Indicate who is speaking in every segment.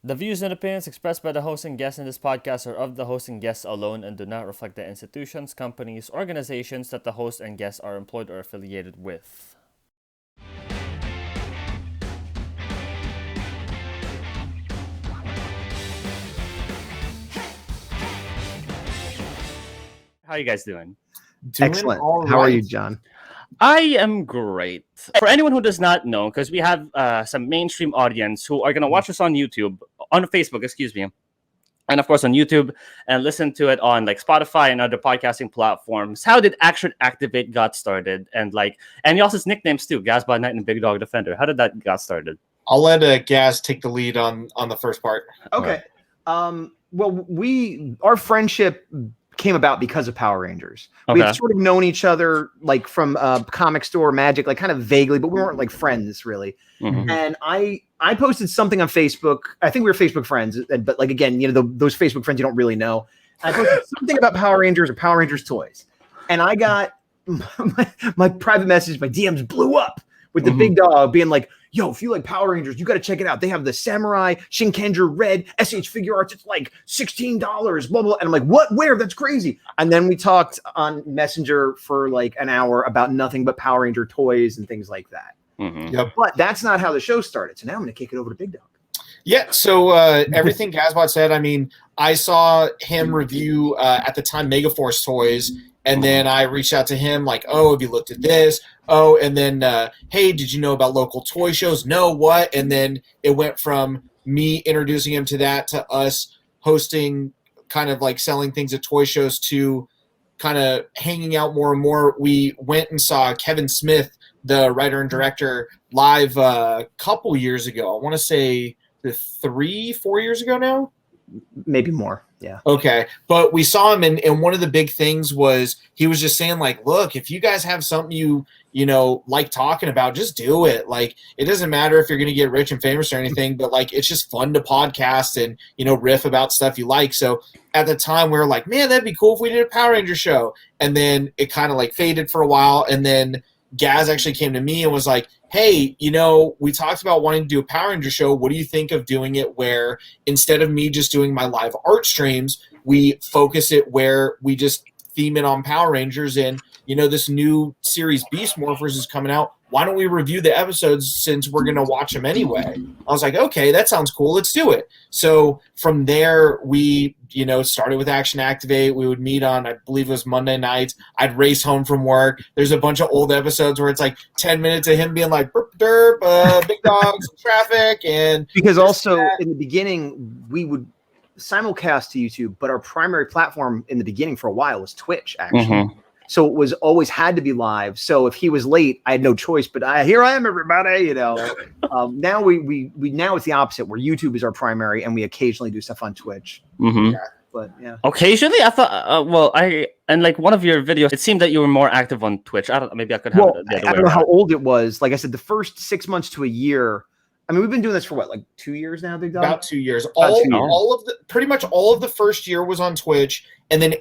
Speaker 1: The views and opinions expressed by the host and guests in this podcast are of the host and guests alone and do not reflect the institutions, companies, organizations that the host and guests are employed or affiliated with. How are you guys doing?
Speaker 2: Excellent. How are you, John?
Speaker 1: I am great. For anyone who does not know, because we have some mainstream audience who are going to watch us on YouTube, on Facebook, excuse me, and of course on YouTube, and listen to it on like Spotify and other podcasting platforms. How did Action Activate got started? And y'all's nicknames too, Gazbot Knight and Big Dog Defender. How did that got started?
Speaker 3: I'll let Gaz take the lead on the first part.
Speaker 2: Okay. Well, our friendship came about because of Power Rangers.
Speaker 1: Okay.
Speaker 2: We had sort of known each other like from comic store magic, like kind of vaguely, but we weren't like friends really.
Speaker 1: Mm-hmm.
Speaker 2: And I posted something on Facebook. I think we were Facebook friends, but like again, you know, those Facebook friends you don't really know. I posted something about Power Rangers or Power Rangers toys, and I got my private message, my DMs blew up with the Big Dog being like, yo, if you like Power Rangers, you got to check it out. They have the Samurai Shinkenger Red SH Figure Arts. It's like $16, blah, blah. And I'm like, what? Where? That's crazy. And then we talked on Messenger for like an hour about nothing but Power Ranger toys and things like that.
Speaker 1: Mm-hmm.
Speaker 3: Yep.
Speaker 2: But that's not how the show started. So now I'm going to kick it over to Big Dog.
Speaker 3: Yeah, so everything Gazbot said, I mean, I saw him review, at the time, Megaforce toys, and then I reached out to him like, oh, have you looked at this? Oh, and then, hey, did you know about local toy shows? No, what? And then it went from me introducing him to that to us hosting kind of like selling things at toy shows to kind of hanging out more and more. We went and saw Kevin Smith, the writer and director, live a couple years ago. I want to say 3-4 years ago now.
Speaker 2: Maybe more. Yeah.
Speaker 3: Okay. But we saw him and one of the big things was he was just saying like, look, if you guys have something you know, like talking about, just do it. Like, it doesn't matter if you're going to get rich and famous or anything, but like, it's just fun to podcast and, you know, riff about stuff you like. So at the time we were like, man, that'd be cool if we did a Power Ranger show. And then it kind of like faded for a while. And then Gaz actually came to me and was like, hey, you know, we talked about wanting to do a Power Ranger show. What do you think of doing it where instead of me just doing my live art streams, we focus it where we just theme it on Power Rangers? And, you know, this new series Beast Morphers is coming out. Why don't we review the episodes since we're going to watch them anyway? I was like, okay, that sounds cool. Let's do it. So from there, we, you know, started with Action Activate. We would meet on, I believe it was Monday nights. I'd race home from work. There's a bunch of old episodes where it's like 10 minutes of him being like, burp, derp, big dogs, traffic. And
Speaker 2: because also in the beginning, we would simulcast to YouTube, but our primary platform in the beginning for a while was Twitch, actually.
Speaker 1: Mm-hmm.
Speaker 2: So it was always had to be live. So if he was late, I had no choice. But here I am, everybody. You know. Now we now it's the opposite, where YouTube is our primary, and we occasionally do stuff on Twitch.
Speaker 1: Mm-hmm.
Speaker 2: Yeah, but yeah,
Speaker 1: occasionally I thought. And like one of your videos, it seemed that you were more active on Twitch. I don't. Maybe I could have.
Speaker 2: Well, I don't know how old it was. Like I said, the first 6 months to a year. I mean, we've been doing this for what, like 2 years now, Big Dog?
Speaker 3: About 2 years. Pretty much all of the first year was on Twitch, and then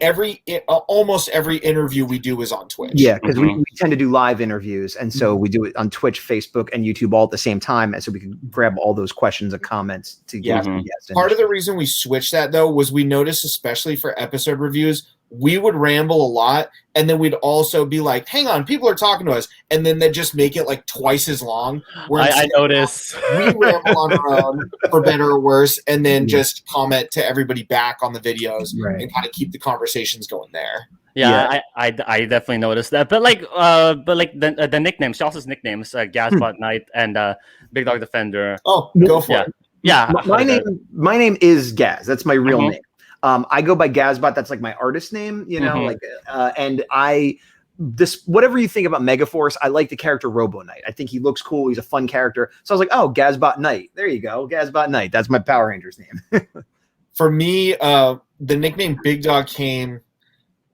Speaker 3: almost every interview we do is on Twitch.
Speaker 2: Yeah, because we tend to do live interviews, and so we do it on Twitch, Facebook, and YouTube all at the same time, and so we can grab all those questions and comments to get guests.
Speaker 3: Part of the reason we switched that, though, was we noticed, especially for episode reviews, we would ramble a lot, and then we'd also be like, hang on, people are talking to us, and then they'd just make it like twice as long.
Speaker 1: I noticed.
Speaker 3: We ramble on our own, for better or worse, and then just comment to everybody back on the videos and kind of keep the conversations going there.
Speaker 1: Yeah. I definitely noticed that. But the nicknames, Charles's nicknames, Gazbot Knight and Big Dog Defender.
Speaker 3: Oh, go for it.
Speaker 1: Yeah.
Speaker 2: My name is Gaz. That's my real name. I go by Gazbot. That's like my artist name, you know, and whatever you think about Megaforce, I like the character Robo Knight. I think he looks cool. He's a fun character. So I was like, oh, Gazbot Knight. There you go. Gazbot Knight. That's my Power Rangers name.
Speaker 3: For me, the nickname Big Dog came, I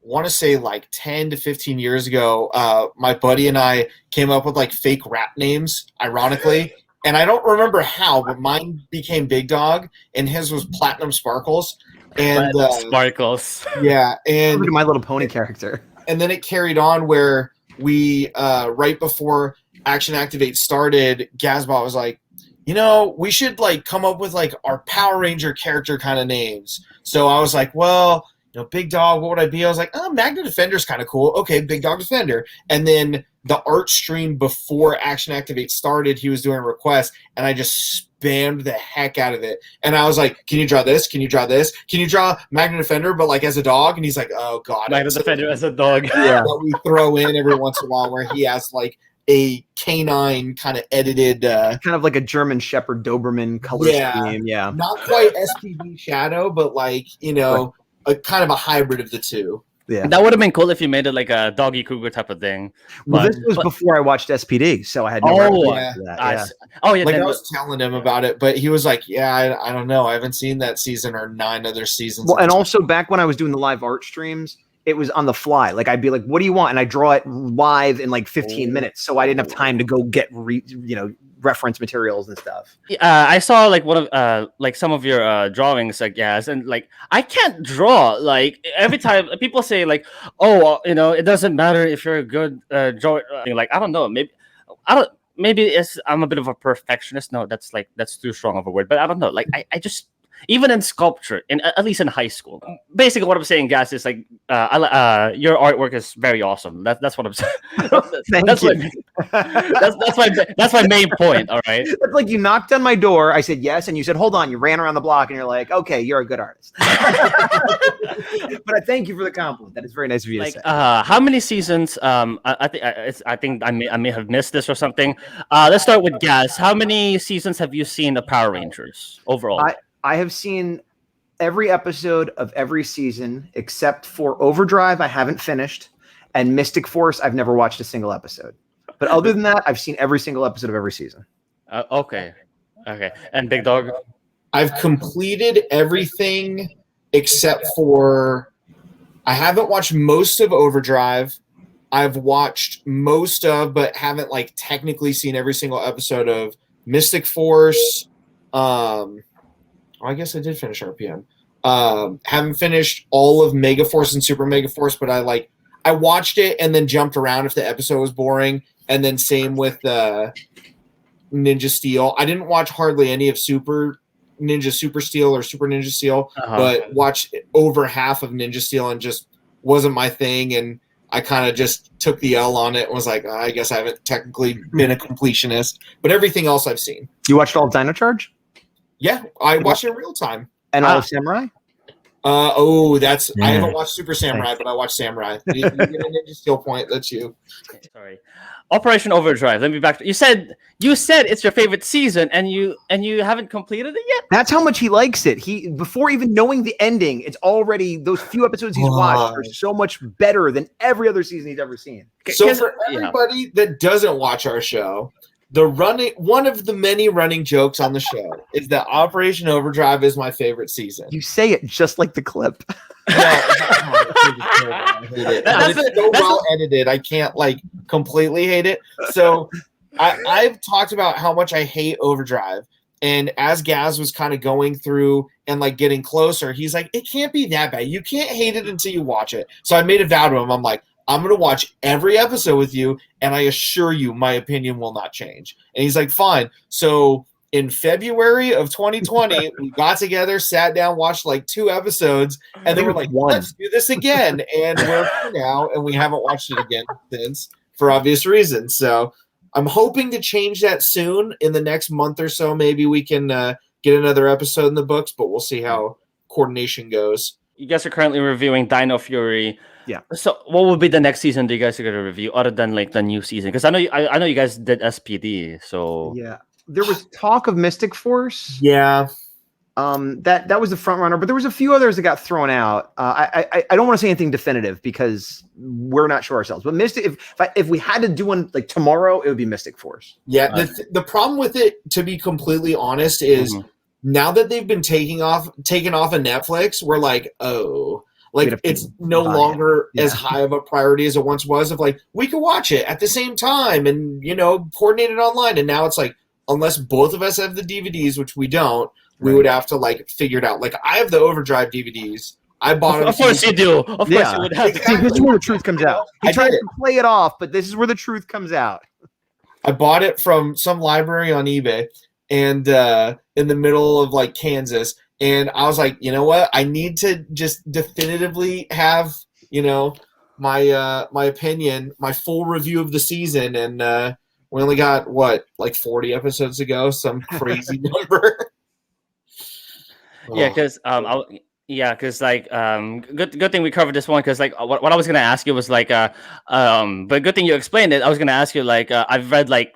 Speaker 3: want to say like 10 to 15 years ago. My buddy and I came up with like fake rap names, ironically. And I don't remember how, but mine became Big Dog and his was Platinum Sparkles. And
Speaker 1: Sparkles.
Speaker 3: Yeah. And
Speaker 2: My Little Pony character.
Speaker 3: And then it carried on where we, right before Action Activate started, Gazbot was like, we should like come up with like our Power Ranger character kind of names. So I was like, well, Big Dog, what would I be? I was like, oh, Magna Defender's kind of cool. Okay, Big Dog Defender. And then the art stream before Action Activate started, he was doing requests, and I just spammed the heck out of it. And I was like, can you draw this? Can you draw this? Can you draw Magna Defender, but like as a dog? And he's like, oh, God.
Speaker 1: Magna Defender as a dog.
Speaker 2: Yeah.
Speaker 3: What we throw in every once in a while where he has like a canine kind of edited.
Speaker 2: Kind of like a German Shepherd Doberman color scheme. Yeah.
Speaker 3: Not quite SPD Shadow, but like, a kind of a hybrid of the two.
Speaker 2: Yeah.
Speaker 1: That would have been cool if you made it like a Doggy Cougar type of thing.
Speaker 2: Well, this was before I watched SPD, so I had no
Speaker 3: yeah.
Speaker 2: for that.
Speaker 1: Yeah.
Speaker 3: Like I was telling him about it, but he was like, yeah, I don't know. I haven't seen that season or 9 other seasons.
Speaker 2: Well, and also back when I was doing the live art streams, it was on the fly. Like I'd be like, what do you want? And I draw it live in like 15 minutes. So I didn't have time to go get, reference materials and stuff.
Speaker 1: I saw like one of like some of your drawings, I guess, and like I can't draw. Like every time people say like, oh, it doesn't matter if you're a good drawer. Like I don't know, maybe I'm a bit of a perfectionist. No, that's too strong of a word, but I don't know. Like I just. Even in sculpture, at least in high school, basically what I'm saying, guys, is like your artwork is very awesome. That's what I'm saying. That's my main point. All right.
Speaker 2: It's like you knocked on my door. I said yes, and you said hold on. You ran around the block, and you're like, okay, you're a good artist. But I thank you for the compliment. That is very nice of you to say.
Speaker 1: How many seasons? I think I may have missed this or something. Let's start with Gaz. How many seasons have you seen of Power Rangers overall?
Speaker 2: I have seen every episode of every season except for Overdrive. I haven't finished, and Mystic Force. I've never watched a single episode. But other than that, I've seen every single episode of every season.
Speaker 1: Okay. And Big Dog.
Speaker 3: I've completed everything except for I haven't watched most of Overdrive. I've watched most of, but haven't like technically seen every single episode of Mystic Force. I guess I did finish RPM. Haven't finished all of Mega Force and Super Mega Force, but I watched it and then jumped around if the episode was boring. And then same with Ninja Steel. I didn't watch hardly any of Super Ninja Super Steel or Super Ninja Steel, but watched over half of Ninja Steel and just wasn't my thing. And I kind of just took the L on it and was like, I guess I haven't technically been a completionist. But everything else I've seen.
Speaker 2: You watched all of Dino Charge?
Speaker 3: Yeah, I watched it in real time.
Speaker 2: And all of Samurai?
Speaker 3: I haven't watched Super Samurai, but I watched Samurai. You get a Ninja Steel point. That's you.
Speaker 1: Sorry. Operation Overdrive. Let me back. You said it's your favorite season, and you haven't completed it yet.
Speaker 2: That's how much he likes it. He before even knowing the ending, it's already those few episodes he's watched are so much better than every other season he's ever seen.
Speaker 3: So for everybody that doesn't watch our show. One of the many running jokes on the show is that Operation Overdrive is my favorite season.
Speaker 2: You say it just like the clip.
Speaker 3: It's so well edited. I can't like completely hate it. So I've talked about how much I hate Overdrive. And as Gaz was kind of going through and like getting closer, he's like, it can't be that bad. You can't hate it until you watch it. So I made a vow to him. I'm like, I'm going to watch every episode with you, and I assure you my opinion will not change. And he's like, fine. So in February of 2020, we got together, sat down, watched like 2 episodes, and then we're like, let's do this again. And we're here now, and we haven't watched it again since for obvious reasons. So I'm hoping to change that soon in the next month or so. Maybe we can get another episode in the books, but we'll see how coordination goes.
Speaker 1: You guys are currently reviewing Dino Fury.
Speaker 2: Yeah.
Speaker 1: So, what will be the next season that you guys are going to review, other than like the new season? Because I know you guys did SPD. So
Speaker 2: yeah, there was talk of Mystic Force.
Speaker 3: Yeah.
Speaker 2: That was the front runner, but there was a few others that got thrown out. I don't want to say anything definitive because we're not sure ourselves. But Mystic, if we had to do one like tomorrow, it would be Mystic Force.
Speaker 3: Yeah. The problem with it, to be completely honest, is now that they've been taken off of Netflix, we're like, oh. Like it's no longer as high of a priority as it once was of like, we could watch it at the same time and, coordinate it online. And now it's like, unless both of us have the DVDs, which we don't, we would have to like figure it out. Like I have the Overdrive DVDs. I bought them.
Speaker 1: Of course you do. Of course you would have.
Speaker 2: Exactly. This is where the truth comes out. He tried to play it off, but this is where the truth comes out.
Speaker 3: I bought it from some library on eBay. and in the middle of like Kansas. And I was like, you know what? I need to just definitively have, my my opinion, my full review of the season. And we only got like 40 episodes to go, some crazy number.
Speaker 1: Yeah, because good thing we covered this one, because like what I was gonna ask you was like but good thing you explained it. I was gonna ask you like I've read like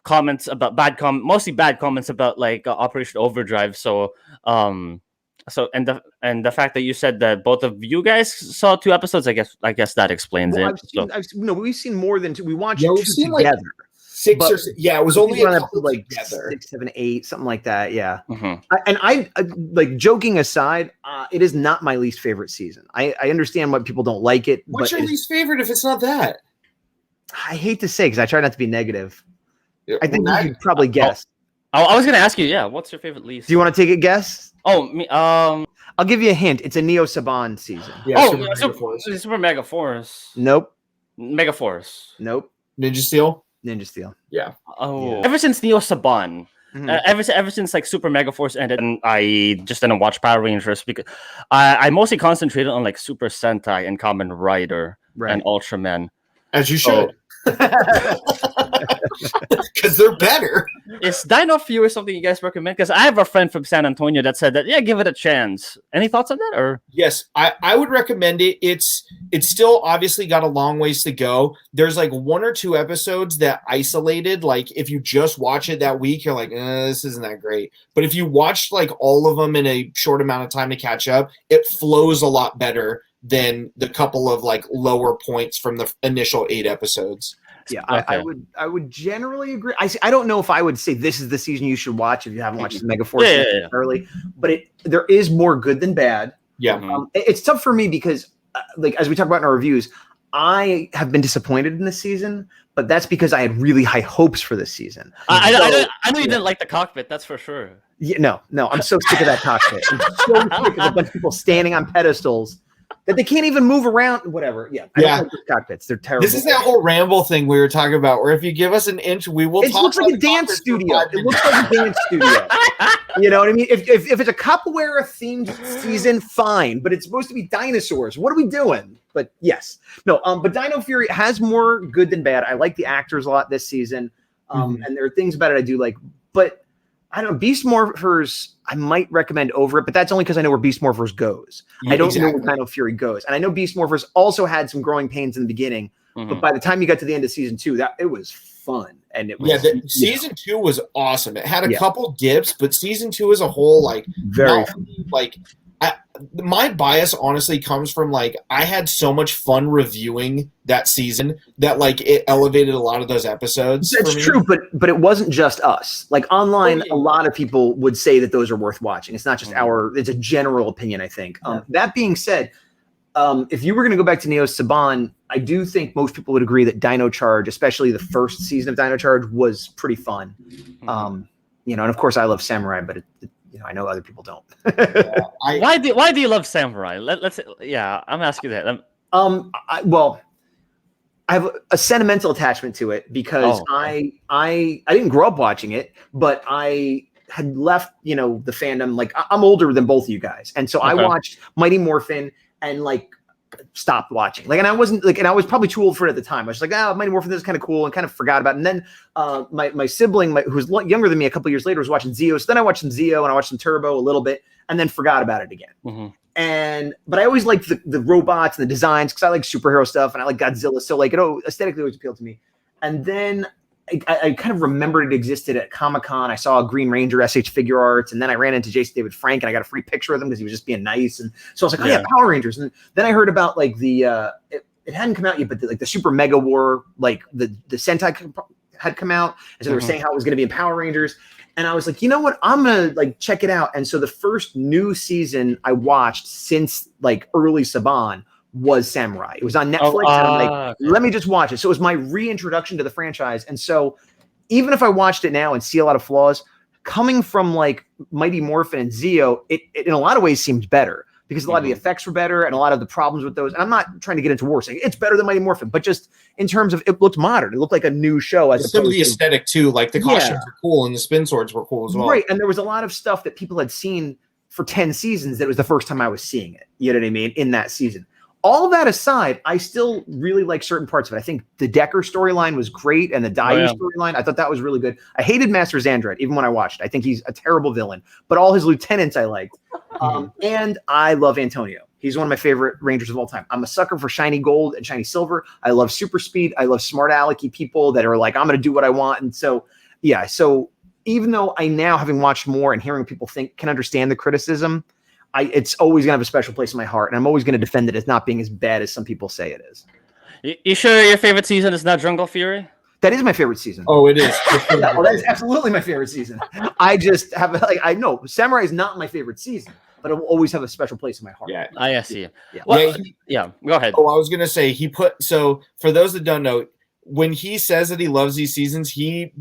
Speaker 1: comments about mostly bad comments about like Operation Overdrive. So and the fact that you said that both of you guys saw 2 episodes, I guess that explains it.
Speaker 2: We've seen more than 2. We watched
Speaker 3: Yeah,
Speaker 2: 2
Speaker 3: we've seen
Speaker 2: together.
Speaker 3: Like 6 or 6. Yeah, it was only a couple
Speaker 2: like
Speaker 3: together.
Speaker 2: 6, 7, 8, something like that. Yeah.
Speaker 1: Mhm.
Speaker 2: I like, joking aside, it is not my least favorite season. I understand why people don't like it.
Speaker 3: What's your least favorite if it's not that?
Speaker 2: I hate to say, because I try not to be negative. I think
Speaker 3: Well,
Speaker 2: you could probably guess.
Speaker 1: I was gonna ask you, yeah, what's your favorite least?
Speaker 2: Do you want to take a guess?
Speaker 1: Oh, me.
Speaker 2: I'll give you a hint. It's a Neo Saban season.
Speaker 3: Yeah,
Speaker 1: Super Mega Force.
Speaker 2: Nope.
Speaker 1: Mega Force.
Speaker 2: Nope.
Speaker 3: Ninja Steel.
Speaker 2: Ninja Steel.
Speaker 3: Yeah.
Speaker 1: Oh, ever since Neo Saban, ever since like Super Mega Force ended, and I just didn't watch Power Rangers because I mostly concentrated on like Super Sentai and Kamen Rider and Ultraman.
Speaker 3: As you should. Because they're better.
Speaker 1: Is Dino Fury something you guys recommend? Because I have a friend from San Antonio that said that, yeah, give it a chance. Any thoughts on that? Or
Speaker 3: yes, I would recommend it. It's still obviously got a long ways to go. There's like 1 or 2 episodes that isolated. Like if you just watch it that week, you're like, this isn't that great. But if you watch like all of them in a short amount of time to catch up, it flows a lot better than the couple of like lower points from the initial 8 episodes.
Speaker 2: Yeah, okay. I would generally agree. I don't know if I would say this is the season you should watch if you haven't watched the Mega Force early, but there is more good than bad.
Speaker 3: Yeah,
Speaker 2: it's tough for me because, like as we talk about in our reviews, I have been disappointed in this season, but that's because I had really high hopes for this season.
Speaker 1: I know you didn't like the cockpit, that's for sure.
Speaker 2: Yeah, no, I'm so sick of that cockpit. I'm so sick of a bunch of people standing on pedestals that they can't even move around. Whatever. Yeah. I don't like those cockpits. They're terrible.
Speaker 3: This is that whole ramble thing we were talking about, where if you give us an inch, we will.
Speaker 2: It looks like a dance studio. It looks like a dance studio. You know what I mean? If it's a capoeira themed season, fine. But it's supposed to be dinosaurs. What are we doing? But yes, no. But Dino Fury has more good than bad. I like the actors a lot this season, and there are things about it I do like. But I don't know, Beast Morphers, I might recommend over it, but that's only because I know where Beast Morphers goes. I don't know where Dino Fury goes. And I know Beast Morphers also had some growing pains in the beginning, but by the time you got to the end of season 2, it was fun. And it was
Speaker 3: season 2 was awesome. It had a couple dips, but season 2 as a whole, like
Speaker 2: very
Speaker 3: my bias honestly comes from like I had so much fun reviewing that season that like it elevated a lot of those episodes.
Speaker 2: That's true, but it wasn't just us. Like online, a lot of people would say that those are worth watching. It's not just it's a general opinion, I think. That being said, if you were going to go back to Neo Saban, I do think most people would agree that Dino Charge, especially the first season of Dino Charge, was pretty fun. And of course I love Samurai, but I know other people don't.
Speaker 1: Why do you love Samurai? I'm asking that.
Speaker 2: I have a sentimental attachment to it because I didn't grow up watching it, but I had left, the fandom. Like I'm older than both of you guys. And so I watched Mighty Morphin and like stopped watching. Like, and I wasn't like, and I was probably too old for it at the time. I was like, Mighty Morphin, this is kind of cool, and kind of forgot about it. And then my sibling, who's younger than me, a couple years later, was watching Zeo. So then I watched some Zeo and I watched some Turbo a little bit, and then forgot about it again. But I always liked the robots and the designs because I like superhero stuff and I like Godzilla. So like aesthetically always appealed to me. And then I kind of remembered it existed at Comic-Con. I saw a Green Ranger SH figure arts, and then I ran into Jason David Frank and I got a free picture with him because he was just being nice. And so I was like, Power Rangers. And then I heard about like it hadn't come out yet, but the Super Mega War, like the Sentai had come out. And so they were saying how it was going to be in Power Rangers. And I was like, you know what? I'm going to like check it out. And so the first new season I watched since like early Saban was Samurai. It was on Netflix. And I'm like, let me just watch it. So it was my reintroduction to the franchise. And so even if I watched it now and see a lot of flaws, coming from like Mighty Morphin and Zeo, it in a lot of ways seemed better. because a lot of the effects were better and a lot of the problems with those. And I'm not trying to get into war saying it's better than Mighty Morphin, but just in terms of it looked modern. It looked like a new show. As
Speaker 3: some of the aesthetic too, like the costumes were cool and the spin swords were cool as well.
Speaker 2: Right. And there was a lot of stuff that people had seen for 10 seasons that was the first time I was seeing it. You know what I mean? In that season. All that aside, I still really like certain parts of it. I think the Decker storyline was great, and the Dai storyline, I thought that was really good. I hated Master Xandred, even when I watched it. I think he's a terrible villain, but all his lieutenants I liked. And I love Antonio. He's one of my favorite Rangers of all time. I'm a sucker for shiny gold and shiny silver. I love super speed. I love smart alecky people that are like, I'm going to do what I want. And so, yeah. So even though I now, having watched more and hearing what people think, can understand the criticism, it's always going to have a special place in my heart, and I'm always going to defend it as not being as bad as some people say it is.
Speaker 1: You sure your favorite season is not Jungle Fury?
Speaker 2: That is my favorite season.
Speaker 3: Oh, it is.
Speaker 2: Well, that is absolutely my favorite season. I just have I know Samurai is not my favorite season, but it will always have a special place in my heart.
Speaker 3: Yeah,
Speaker 1: I see.
Speaker 2: Yeah.
Speaker 1: Well, go ahead.
Speaker 3: Oh, I was gonna say so for those that don't know, when he says that he loves these seasons, he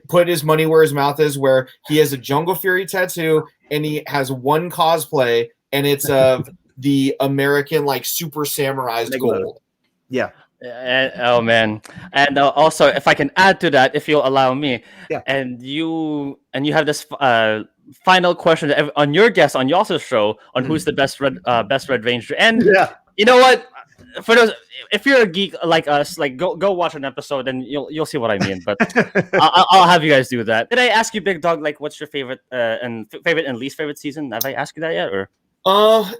Speaker 3: put his money where his mouth is, where he has a Jungle Fury tattoo and he has one cosplay, and it's of the American like super samurais gold.
Speaker 2: Yeah.
Speaker 1: Oh man, and also if I can add to that, if you'll allow me, and you have this final question on your guest on Yossa's show on who's the best Red Ranger, and you know what? For those, if you're a geek like us, like go watch an episode and you'll see what I mean. But I'll have you guys do that. Did I ask you, Big Dog, like what's your favorite and least favorite season? Have I asked you that yet, or?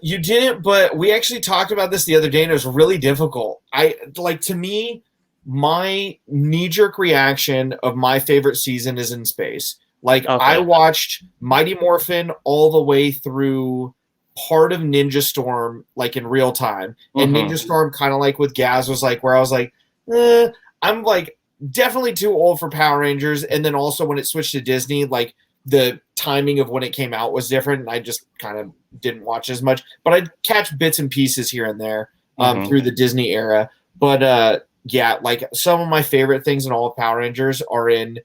Speaker 3: You didn't, but we actually talked about this the other day, and it was really difficult. To me, my knee-jerk reaction of my favorite season is in space. I watched Mighty Morphin all the way through part of Ninja Storm, like in real time. And Ninja Storm, kind of like with Gaz, was like where I was like, I'm like definitely too old for Power Rangers. And then also when it switched to Disney, like the timing of when it came out was different, and I just kind of didn't watch as much. But I'd catch bits and pieces here and there through the Disney era. But like some of my favorite things in all of Power Rangers are in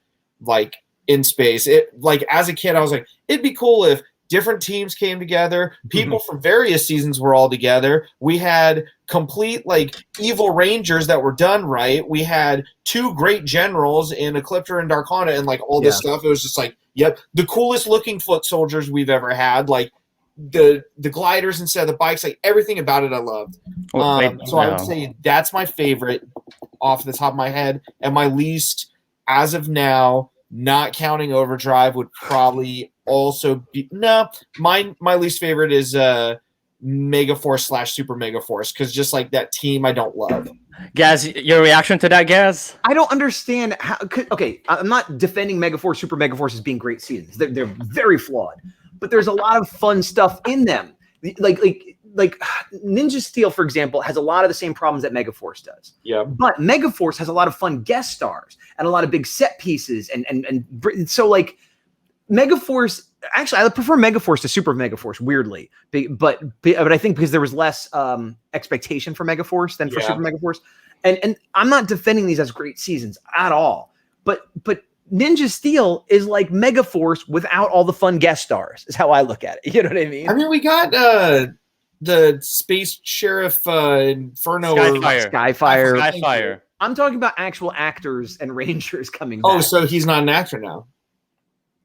Speaker 3: space. It like as a kid, I was like, it'd be cool if different teams came together. People from various seasons were all together. We had complete like evil Rangers that were done right. We had two great generals in Ecliptor and Darkana, and like all this stuff. It was just like, yep, the coolest looking foot soldiers we've ever had. Like the gliders instead of the bikes, like everything about it I loved. So I would say that's my favorite off the top of my head, and my least as of now, not counting Overdrive, would probably also be my least favorite is Megaforce / Super Megaforce, because just like that team I don't love.
Speaker 1: Gaz, your reaction to that, Gaz?
Speaker 2: I don't understand how. Okay, I'm not defending Megaforce, Super Megaforce as being great seasons. They're very flawed, but there's a lot of fun stuff in them. Like Ninja Steel, for example, has a lot of the same problems that Megaforce does.
Speaker 3: Yeah.
Speaker 2: But Megaforce has a lot of fun guest stars and a lot of big set pieces, and so like Megaforce. Actually, I prefer Megaforce to Super Megaforce. Weirdly, but I think because there was less expectation for Megaforce than for Super Megaforce, and I'm not defending these as great seasons at all. But Ninja Steel is like Megaforce without all the fun guest stars. Is how I look at it. You know what I mean?
Speaker 3: I mean, we got the Space Sheriff Inferno
Speaker 1: Skyfire.
Speaker 2: I'm talking about actual actors and Rangers coming back.
Speaker 3: Oh, so he's not an actor now.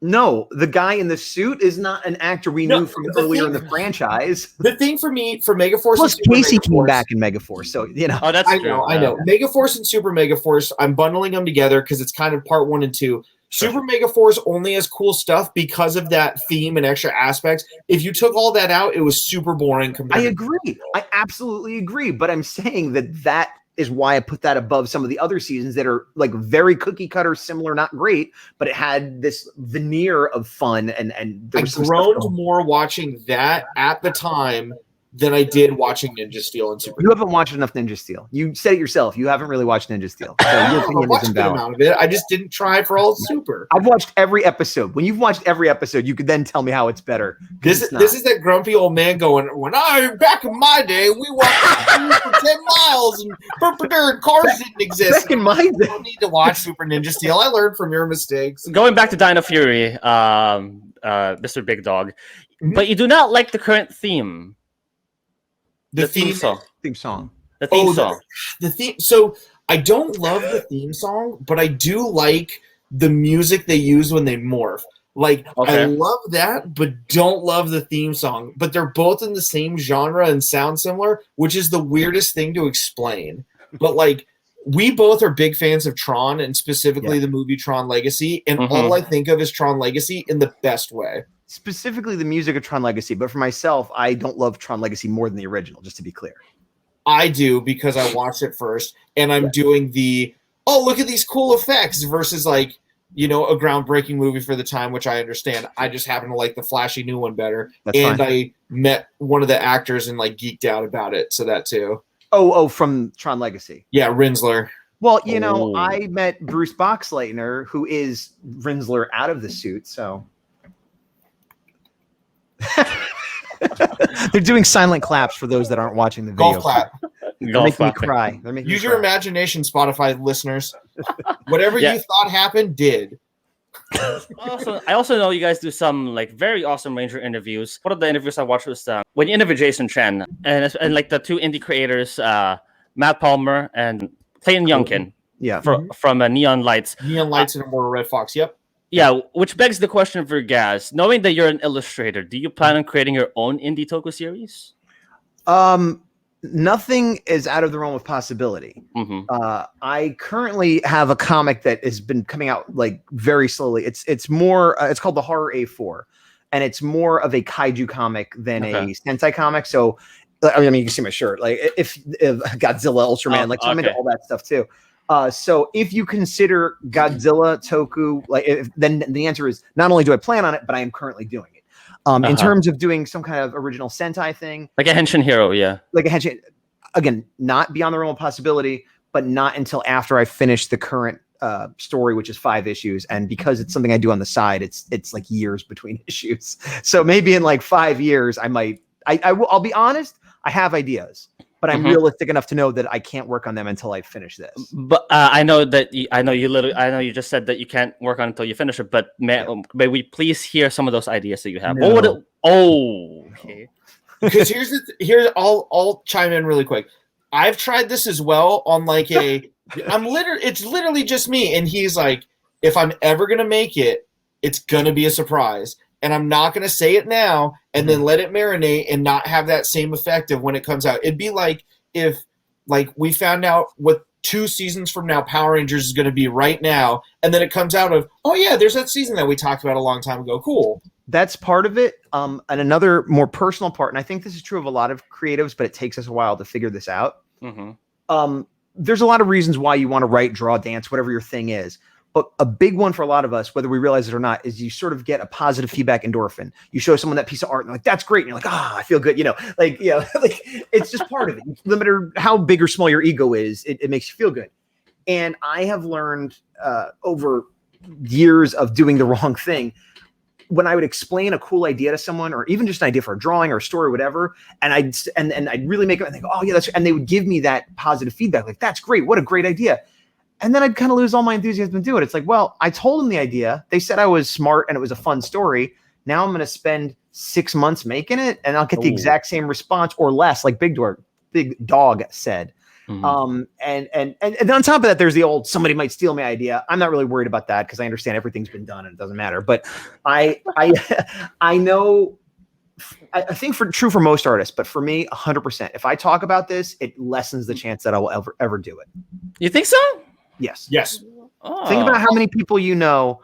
Speaker 2: No, the guy in the suit is not an actor we knew from earlier in the franchise.
Speaker 3: The thing for me, for Megaforce,
Speaker 2: plus Casey came back in Megaforce, so you know.
Speaker 1: Oh, that's true.
Speaker 3: I know. Megaforce and Super Megaforce, I'm bundling them together because it's kind of part 1 and 2. Super Megaforce only has cool stuff because of that theme and extra aspects. If you took all that out, it was super boring.
Speaker 2: I agree. I absolutely agree. But I'm saying that is why I put that above some of the other seasons that are like very cookie cutter, similar, not great, but it had this veneer of fun and there was
Speaker 3: I groaned more watching that at the time than I did watching Ninja Steel and Super.
Speaker 2: You haven't watched enough Ninja Steel. You said it yourself. You haven't really watched Ninja Steel. So your opinion is invalid.
Speaker 3: Amount of it. I just didn't try for all Super.
Speaker 2: I've watched every episode. When you've watched every episode, you could then tell me how it's better.
Speaker 3: This is that grumpy old man going, when back in my day, we walked for 10 miles and cars didn't exist.
Speaker 2: Back in my day.
Speaker 3: I don't need to watch Super Ninja Steel. I learned from your mistakes.
Speaker 1: Going back to Dino Fury, Mr. Big Dog, but you do not like the current theme.
Speaker 3: The theme
Speaker 1: song.
Speaker 2: Theme song.
Speaker 1: The theme song.
Speaker 3: The theme. So I don't love the theme song, but I do like the music they use when they morph. Like,
Speaker 1: Okay.
Speaker 3: I love that, but don't love the theme song. But they're both in the same genre and sound similar, which is the weirdest thing to explain. But, like, we both are big fans of Tron, and specifically the movie Tron Legacy, and all I think of is Tron Legacy in the best way.
Speaker 2: Specifically the music of Tron Legacy, but for myself, I don't love Tron Legacy more than the original, just to be clear.
Speaker 3: I do, because I watched it first, and I'm doing the, oh, look at these cool effects, versus, like, you know, a groundbreaking movie for the time, which I understand. I just happen to like the flashy new one better.
Speaker 2: That's
Speaker 3: and
Speaker 2: fine.
Speaker 3: I met one of the actors and like geeked out about it. So that too.
Speaker 2: Oh, from Tron Legacy.
Speaker 3: Yeah, Rinsler.
Speaker 2: Well, you know, I met Bruce Boxleitner, who is Rinsler out of the suit, so. They're doing silent claps for those that aren't watching the video.
Speaker 3: Golf clap.
Speaker 2: They're making me cry. They're making
Speaker 3: Use
Speaker 2: me
Speaker 3: your
Speaker 2: cry.
Speaker 3: imagination, Spotify listeners. Whatever you thought happened, did.
Speaker 1: I also know you guys do some like very awesome Ranger interviews. One of the interviews I watched was when you interviewed Jason Chen and like the two indie creators, Matt Palmer and Clayton Youngkin.
Speaker 2: Yeah.
Speaker 1: From Neon Lights.
Speaker 3: Neon Lights and Immortal Red Fox. Yep.
Speaker 1: Yeah, which begs the question for Gaz. Knowing that you're an illustrator, do you plan on creating your own indie toku series?
Speaker 2: Nothing is out of the realm of possibility. I currently have a comic that has been coming out like very slowly. It's more. It's called the Horror A4, and it's more of a kaiju comic than a Sentai comic. So, I mean, you can see my shirt. Like if Godzilla, Ultraman, like so I'm into all that stuff too. So if you consider Godzilla toku, then the answer is not only do I plan on it, but I am currently doing it. In terms of doing some kind of original Sentai thing,
Speaker 1: like a Henshin hero,
Speaker 2: like a Henshin, again, not beyond the realm of possibility, but not until after I finish the current story, which is 5 issues. And because it's something I do on the side, it's like years between issues. So maybe in like 5 years, I might. I'll be honest, I have ideas. But I'm realistic enough to know that I can't work on them until I finish this.
Speaker 1: But I know that I know you just said that you can't work on it until you finish it. But may we please hear some of those ideas that you have?
Speaker 2: No.
Speaker 1: What would it? Okay.
Speaker 3: Because I'll chime in really quick. I've tried this as well on like it's literally just me, and he's like, if I'm ever gonna make it, it's gonna be a surprise. And I'm not going to say it now and then let it marinate and not have that same effect of when it comes out. It'd be like if like we found out what 2 seasons from now Power Rangers is going to be right now, and then it comes out of, oh yeah, there's that season that we talked about a long time ago. Cool.
Speaker 2: That's part of it. And another more personal part, and I think this is true of a lot of creatives, but it takes us a while to figure this out. There's a lot of reasons why you want to write, draw, dance, whatever your thing is. But a big one for a lot of us, whether we realize it or not, is you sort of get a positive feedback endorphin. You show someone that piece of art and they're like, that's great. And you're like, I feel good. Like it's just part of it. No matter how big or small your ego is, it makes you feel good. And I have learned over years of doing the wrong thing, when I would explain a cool idea to someone, or even just an idea for a drawing or a story or whatever, and I'd really make it and think, oh yeah, and they would give me that positive feedback. Like, that's great. What a great idea. And then I'd kind of lose all my enthusiasm to do it. It's like, well, I told them the idea. They said I was smart and it was a fun story. Now I'm going to spend 6 months making it, and I'll get the exact same response or less, like Big Dawg said. And on top of that, there's the old somebody might steal my idea. I'm not really worried about that because I understand everything's been done and it doesn't matter. But I know. I think true for most artists, but for me, 100%. If I talk about this, it lessens the chance that I will ever do it.
Speaker 1: You think so?
Speaker 2: Yes. Think about how many people you know,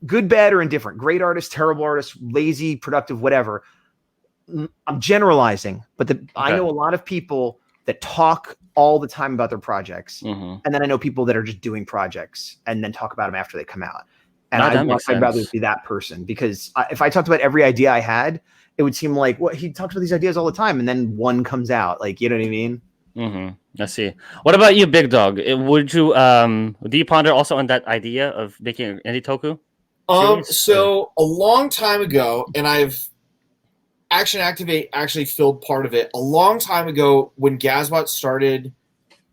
Speaker 2: good, bad, or indifferent, great artists, terrible artists, lazy, productive, whatever. I'm generalizing, but I know a lot of people that talk all the time about their projects. And then I know people that are just doing projects and then talk about them after they come out. And I'd rather be that person, because if I talked about every idea I had, it would seem like, well, he talks about these ideas all the time, and then one comes out. Like, you know what I mean?
Speaker 1: I see. What about you, Big Dog? Would you do you ponder also on that idea of making an indie toku series?
Speaker 3: So a long time ago, and I've Action Activate actually filled part of it. A long time ago, when Gazbot started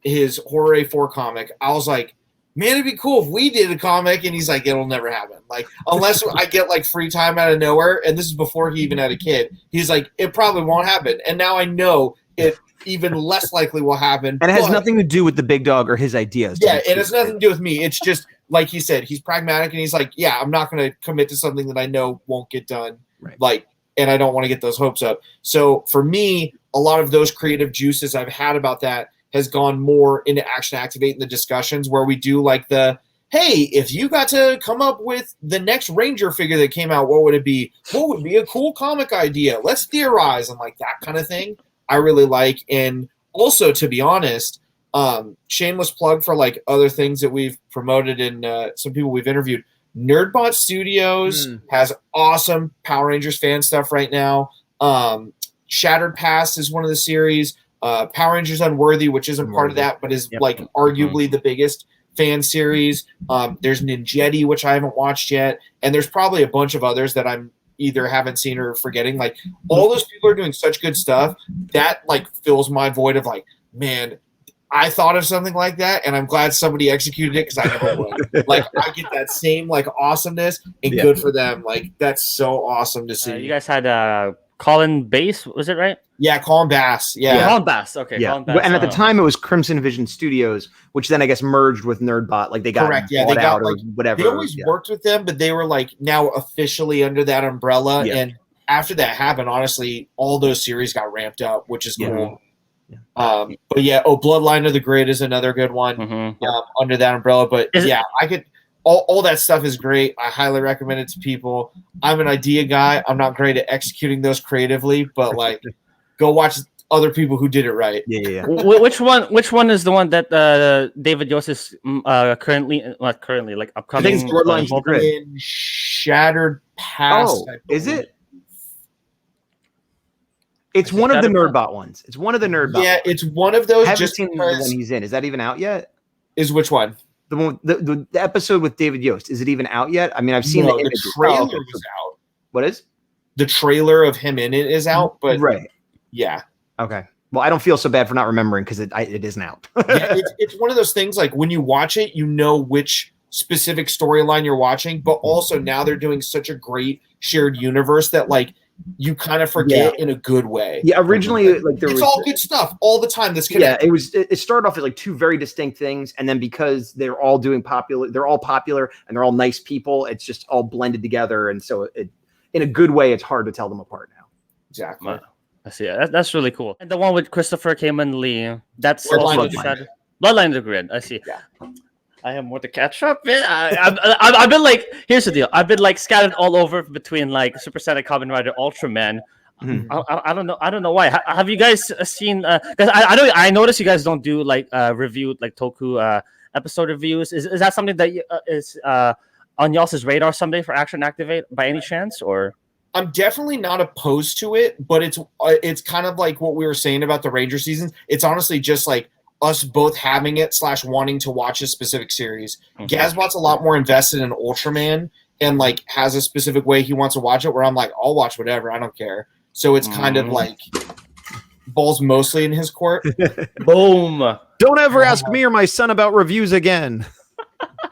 Speaker 3: his Horror A4 comic, I was like, man, it'd be cool if we did a comic. And he's like, it'll never happen. Like, unless I get like free time out of nowhere. And this is before he even had a kid. He's like, it probably won't happen. And now I know it even less likely will happen.
Speaker 2: And it has
Speaker 3: But-
Speaker 2: nothing to do with the big dog or his ideas.
Speaker 3: Yeah, it has nothing to do with me. It's just like he said, he's pragmatic and he's like, yeah, I'm not going to commit to something that I know won't get done.
Speaker 2: Right.
Speaker 3: Like, and I don't want to get those hopes up. So for me, a lot of those creative juices I've had about that has gone more into Action Activate in the discussions where we do like the, hey, if you got to come up with the next Ranger figure that came out, what would it be? What would be a cool comic idea? Let's theorize, and like that kind of thing I really like. And also, to be honest, shameless plug for like other things that we've promoted and some people we've interviewed. Nerdbot Studios has awesome Power Rangers fan stuff right now. Shattered Past is one of the series. Power Rangers Unworthy, which isn't part of that, but is like arguably the biggest fan series. There's Ninjetti, which I haven't watched yet, and there's probably a bunch of others that I'm either haven't seen or forgetting. Like all those people are doing such good stuff that like fills my void of like, man, I thought of something like that, and I'm glad somebody executed it because I never would. Like I get that same like awesomeness, and good for them. Like that's so awesome to see.
Speaker 1: You guys had Colin Bass, was it right?
Speaker 3: Yeah, Colin Bass. Yeah.
Speaker 1: Colin Bass. Okay.
Speaker 2: Yeah.
Speaker 1: Colin Bass.
Speaker 2: And at the time, it was Crimson Vision Studios, which then I guess merged with Nerdbot. Like they got
Speaker 3: Correct. Yeah,
Speaker 2: bought
Speaker 3: they got
Speaker 2: out or
Speaker 3: like
Speaker 2: whatever.
Speaker 3: They always worked with them, but they were like now officially under that umbrella.
Speaker 2: Yeah.
Speaker 3: And after that happened, honestly, all those series got ramped up, which is cool. Yeah. But yeah, Bloodline of the Grid is another good one under that umbrella. But I could. All that stuff is great. I highly recommend it to people. I'm an idea guy. I'm not great at executing those creatively, but like, go watch other people who did it right.
Speaker 2: Yeah.
Speaker 1: Which one is the one that David Yost is currently like upcoming?
Speaker 2: I think it's Bloodlines of the Grid.
Speaker 3: In Shattered Past.
Speaker 2: Oh, is it? It's one of the Nerdbot ones. It's one of the Nerdbot.
Speaker 3: Yeah, it's one of those.
Speaker 2: I haven't
Speaker 3: just
Speaker 2: seen the one he's in. Is that even out yet?
Speaker 3: Is which one?
Speaker 2: The one, the episode with David Yost. Is it even out yet? I mean, I've seen the
Speaker 3: trailer was out.
Speaker 2: What is?
Speaker 3: The trailer of him in it is out, but yeah.
Speaker 2: Okay. Well, I don't feel so bad for not remembering because it isn't out.
Speaker 3: Yeah, it's one of those things like when you watch it, you know which specific storyline you're watching, but also now they're doing such a great shared universe that like you kind of forget in a good way.
Speaker 2: Yeah, originally like
Speaker 3: it's all good stuff all the time. That's connected.
Speaker 2: It started off as like two very distinct things, and then because they're all popular and they're all nice people, it's just all blended together, and so in a good way, it's hard to tell them apart now.
Speaker 3: Exactly.
Speaker 1: Wow. I see. That's really cool. And the one with Christopher Kamen Lee, that's
Speaker 3: Bloodline
Speaker 1: of the Grid. I see.
Speaker 3: Yeah.
Speaker 1: I have more to catch up with. I've been like, here's the deal. I've been like scattered all over between like Super Sentai, Kamen Rider, Ultraman. I don't know why. Have you guys seen? Because I noticed you guys don't do like review like Toku episode reviews. Is that something that is on y'all's radar someday for Action Activate by any chance? Or
Speaker 3: I'm definitely not opposed to it, but it's kind of like what we were saying about the Ranger seasons. It's honestly just like us both having it / wanting to watch a specific series. Gazbot's a lot more invested in Ultraman and like has a specific way he wants to watch it, where I'm like, I'll watch whatever, I don't care. So it's kind of like balls mostly in his court.
Speaker 1: Boom.
Speaker 2: Don't ever ask me or my son about reviews again.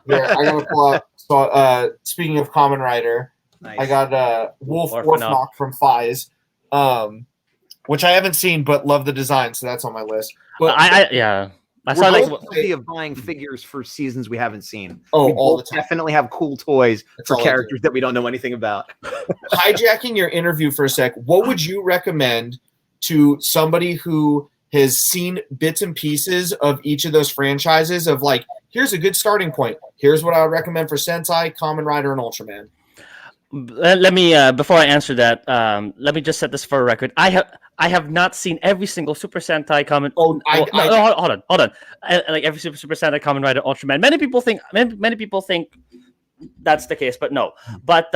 Speaker 3: Yeah, I gotta pull up. So speaking of Kamen Rider, I got Wolf Orphanok from Fies, which I haven't seen but love the design, so that's on my list. But
Speaker 1: I saw like
Speaker 2: of buying figures for seasons we haven't seen.
Speaker 3: All the time.
Speaker 2: Definitely have cool toys for characters that we don't know anything about.
Speaker 3: Hijacking your interview for a sec, what would you recommend to somebody who has seen bits and pieces of each of those franchises of like, here's a good starting point. Here's what I would recommend for Sentai, Kamen Rider, and Ultraman.
Speaker 1: Let me before I answer that, let me just set this for a record. I have not seen every single Super Sentai Kamen.
Speaker 3: Hold
Speaker 1: on. Like every Super Sentai Kamen Rider Ultraman. Many people think that's the case, but no. But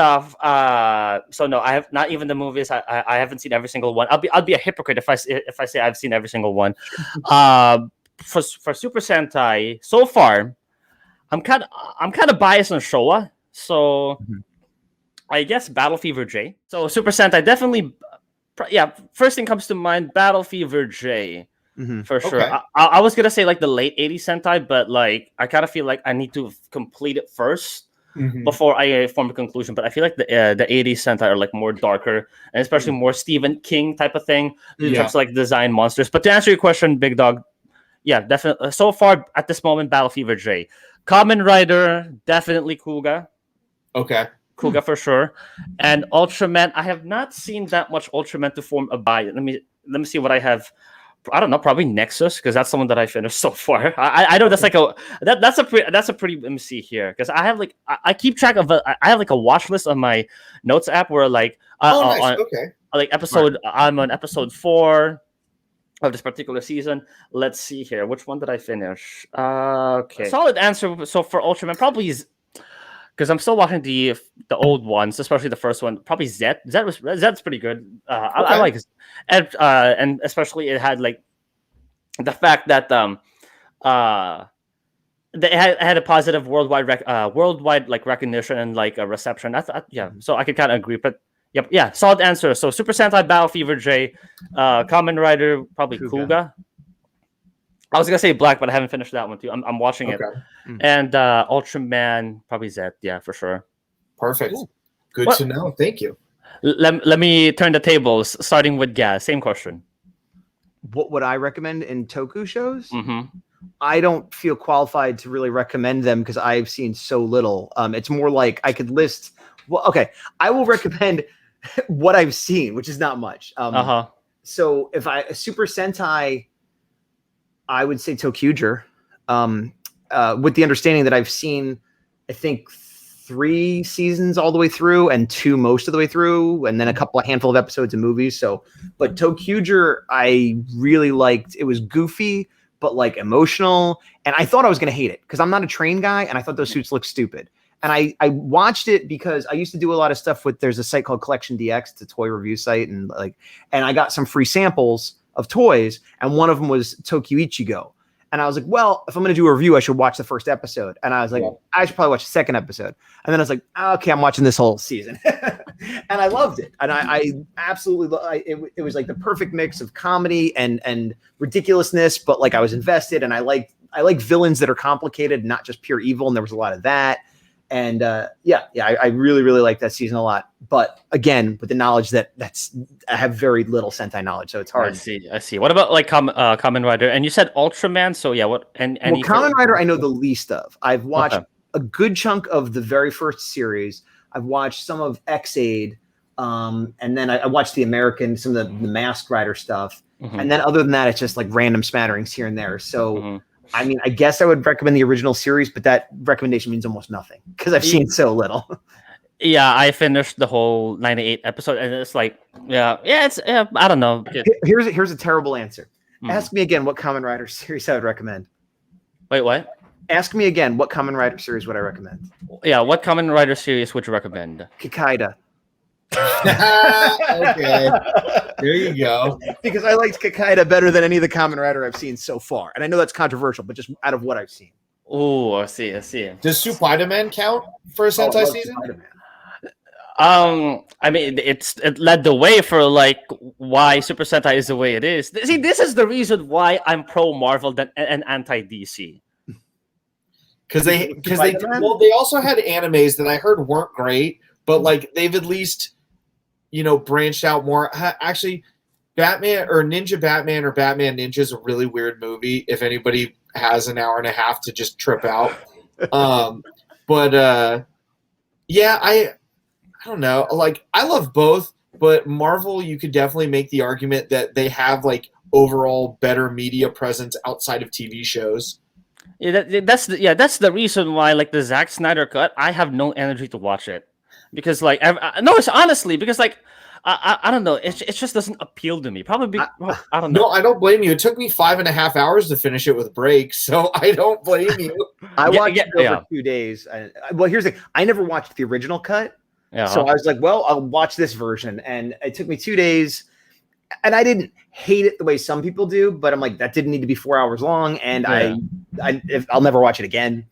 Speaker 1: so no, I have not even the movies. I haven't seen every single one. I'll be a hypocrite if I say I've seen every single one. For Super Sentai so far, I'm kind of biased on Showa, so. I guess Battle Fever J. So Super Sentai definitely, first thing comes to mind, Battle Fever J, for sure.
Speaker 3: Okay.
Speaker 1: I was gonna say like the late '80s Sentai, but like I kind of feel like I need to complete it first. before I form a conclusion. But I feel like the 80s Sentai are like more darker, and especially more Stephen King type of thing in terms of like design monsters. But to answer your question, Big Dog, yeah, definitely. So far at this moment, Battle Fever J, Kamen Rider, definitely Kuga.
Speaker 3: Okay.
Speaker 1: Kuga for sure, and Ultraman. I have not seen that much Ultraman to form a buy. Let me see what I have. I don't know, probably Nexus, because that's the one that I finished so far. I know that's like that's a pretty. Let me see here, because I have like I keep track of I have like a watch list on my notes app where like
Speaker 3: nice.
Speaker 1: Like episode I'm on episode 4 of this particular season. Let's see here, which one did I finish? Okay, solid answer. So for Ultraman, probably is. Because I'm still watching the old ones, especially the first one. Probably Zed. Zed's pretty good. I like it. And especially it had like the fact that they had a positive worldwide like recognition and like a reception. Yeah, so I could kind of agree. But yeah, solid answer. So Super Sentai Battle Fever J, Kamen Rider probably Kuga. I was gonna say Black, but I haven't finished that one too. I'm watching it. And Ultraman, probably Zed, yeah, for sure.
Speaker 3: Perfect. Good to know. Thank you.
Speaker 1: Let me turn the tables, starting with Gaz. Same question.
Speaker 2: What would I recommend in Toku shows?
Speaker 1: Mm-hmm.
Speaker 2: I don't feel qualified to really recommend them because I've seen so little. It's more like I could list. Well, okay, I will recommend what I've seen, which is not much. So if Super Sentai, I would say Tokuger, with the understanding that I've seen, I think 3 seasons all the way through and 2 most of the way through, and then a handful of episodes of movies. So, but Tokuger, I really liked. It was goofy, but like emotional. And I thought I was going to hate it because I'm not a train guy. And I thought those suits looked stupid. And I watched it because I used to do a lot of stuff there's a site called Collection DX, it's a toy review site. And I got some free samples of toys, and one of them was Tokyo Ichigo. And I was like, well, if I'm going to do a review, I should watch the first episode. And I was like, I should probably watch the second episode. And then I was like, okay, I'm watching this whole season. And I loved it. And I absolutely, it was like the perfect mix of comedy and ridiculousness, but like I was invested, and I like villains that are complicated, not just pure evil. And there was a lot of that. And I really, really like that season a lot. But again, with the knowledge that I have very little Sentai knowledge, so it's hard.
Speaker 1: I see. What about like Kamen Rider? And you said Ultraman, so yeah. What?
Speaker 2: Kamen Rider, I know the least of. I've watched a good chunk of the very first series. I've watched some of X-Aid, and then I watched some of the Masked Rider stuff. And then other than that, it's just like random smatterings here and there. So. I mean, I guess I would recommend the original series, but that recommendation means almost nothing because I've seen so little.
Speaker 1: Yeah, I finished the whole 98 episode, and it's like, it's I don't know.
Speaker 2: Here's a terrible answer. Ask me again what Kamen Rider series I would recommend.
Speaker 1: Wait, what?
Speaker 2: Ask me again what Kamen Rider series would I recommend?
Speaker 1: Yeah, what Kamen Rider series would you recommend?
Speaker 2: Kikaida.
Speaker 3: Okay, there you go.
Speaker 2: Because I liked Kikaida better than any of the Kamen Rider I've seen so far, and I know that's controversial, but just out of what I've seen.
Speaker 1: Oh, I see.
Speaker 3: Does Spider-Man count for a Sentai season?
Speaker 1: I mean, it led the way for like why Super Sentai is the way it is. See, this is the reason why I'm pro Marvel and anti DC.
Speaker 3: Because they also had animes that I heard weren't great, but like they've at least branched out more. Actually, Batman or Ninja Batman or Batman Ninja is a really weird movie. If anybody has an hour and a half to just trip out, I don't know. Like I love both, but Marvel, you could definitely make the argument that they have like overall better media presence outside of TV shows.
Speaker 1: Yeah, that's the reason why like the Zack Snyder cut, I have no energy to watch it. Because like it's honestly because like I don't know, it just doesn't appeal to me. Probably I don't know.
Speaker 3: No, I don't blame you. It took me 5.5 hours to finish it with breaks, so I don't blame you.
Speaker 2: I watched it over 2 days. Well, here's the thing: I never watched the original cut, so I was like, "Well, I'll watch this version," and it took me 2 days. And I didn't hate it the way some people do, but I'm like, that didn't need to be 4 hours long, and I'll never watch it again.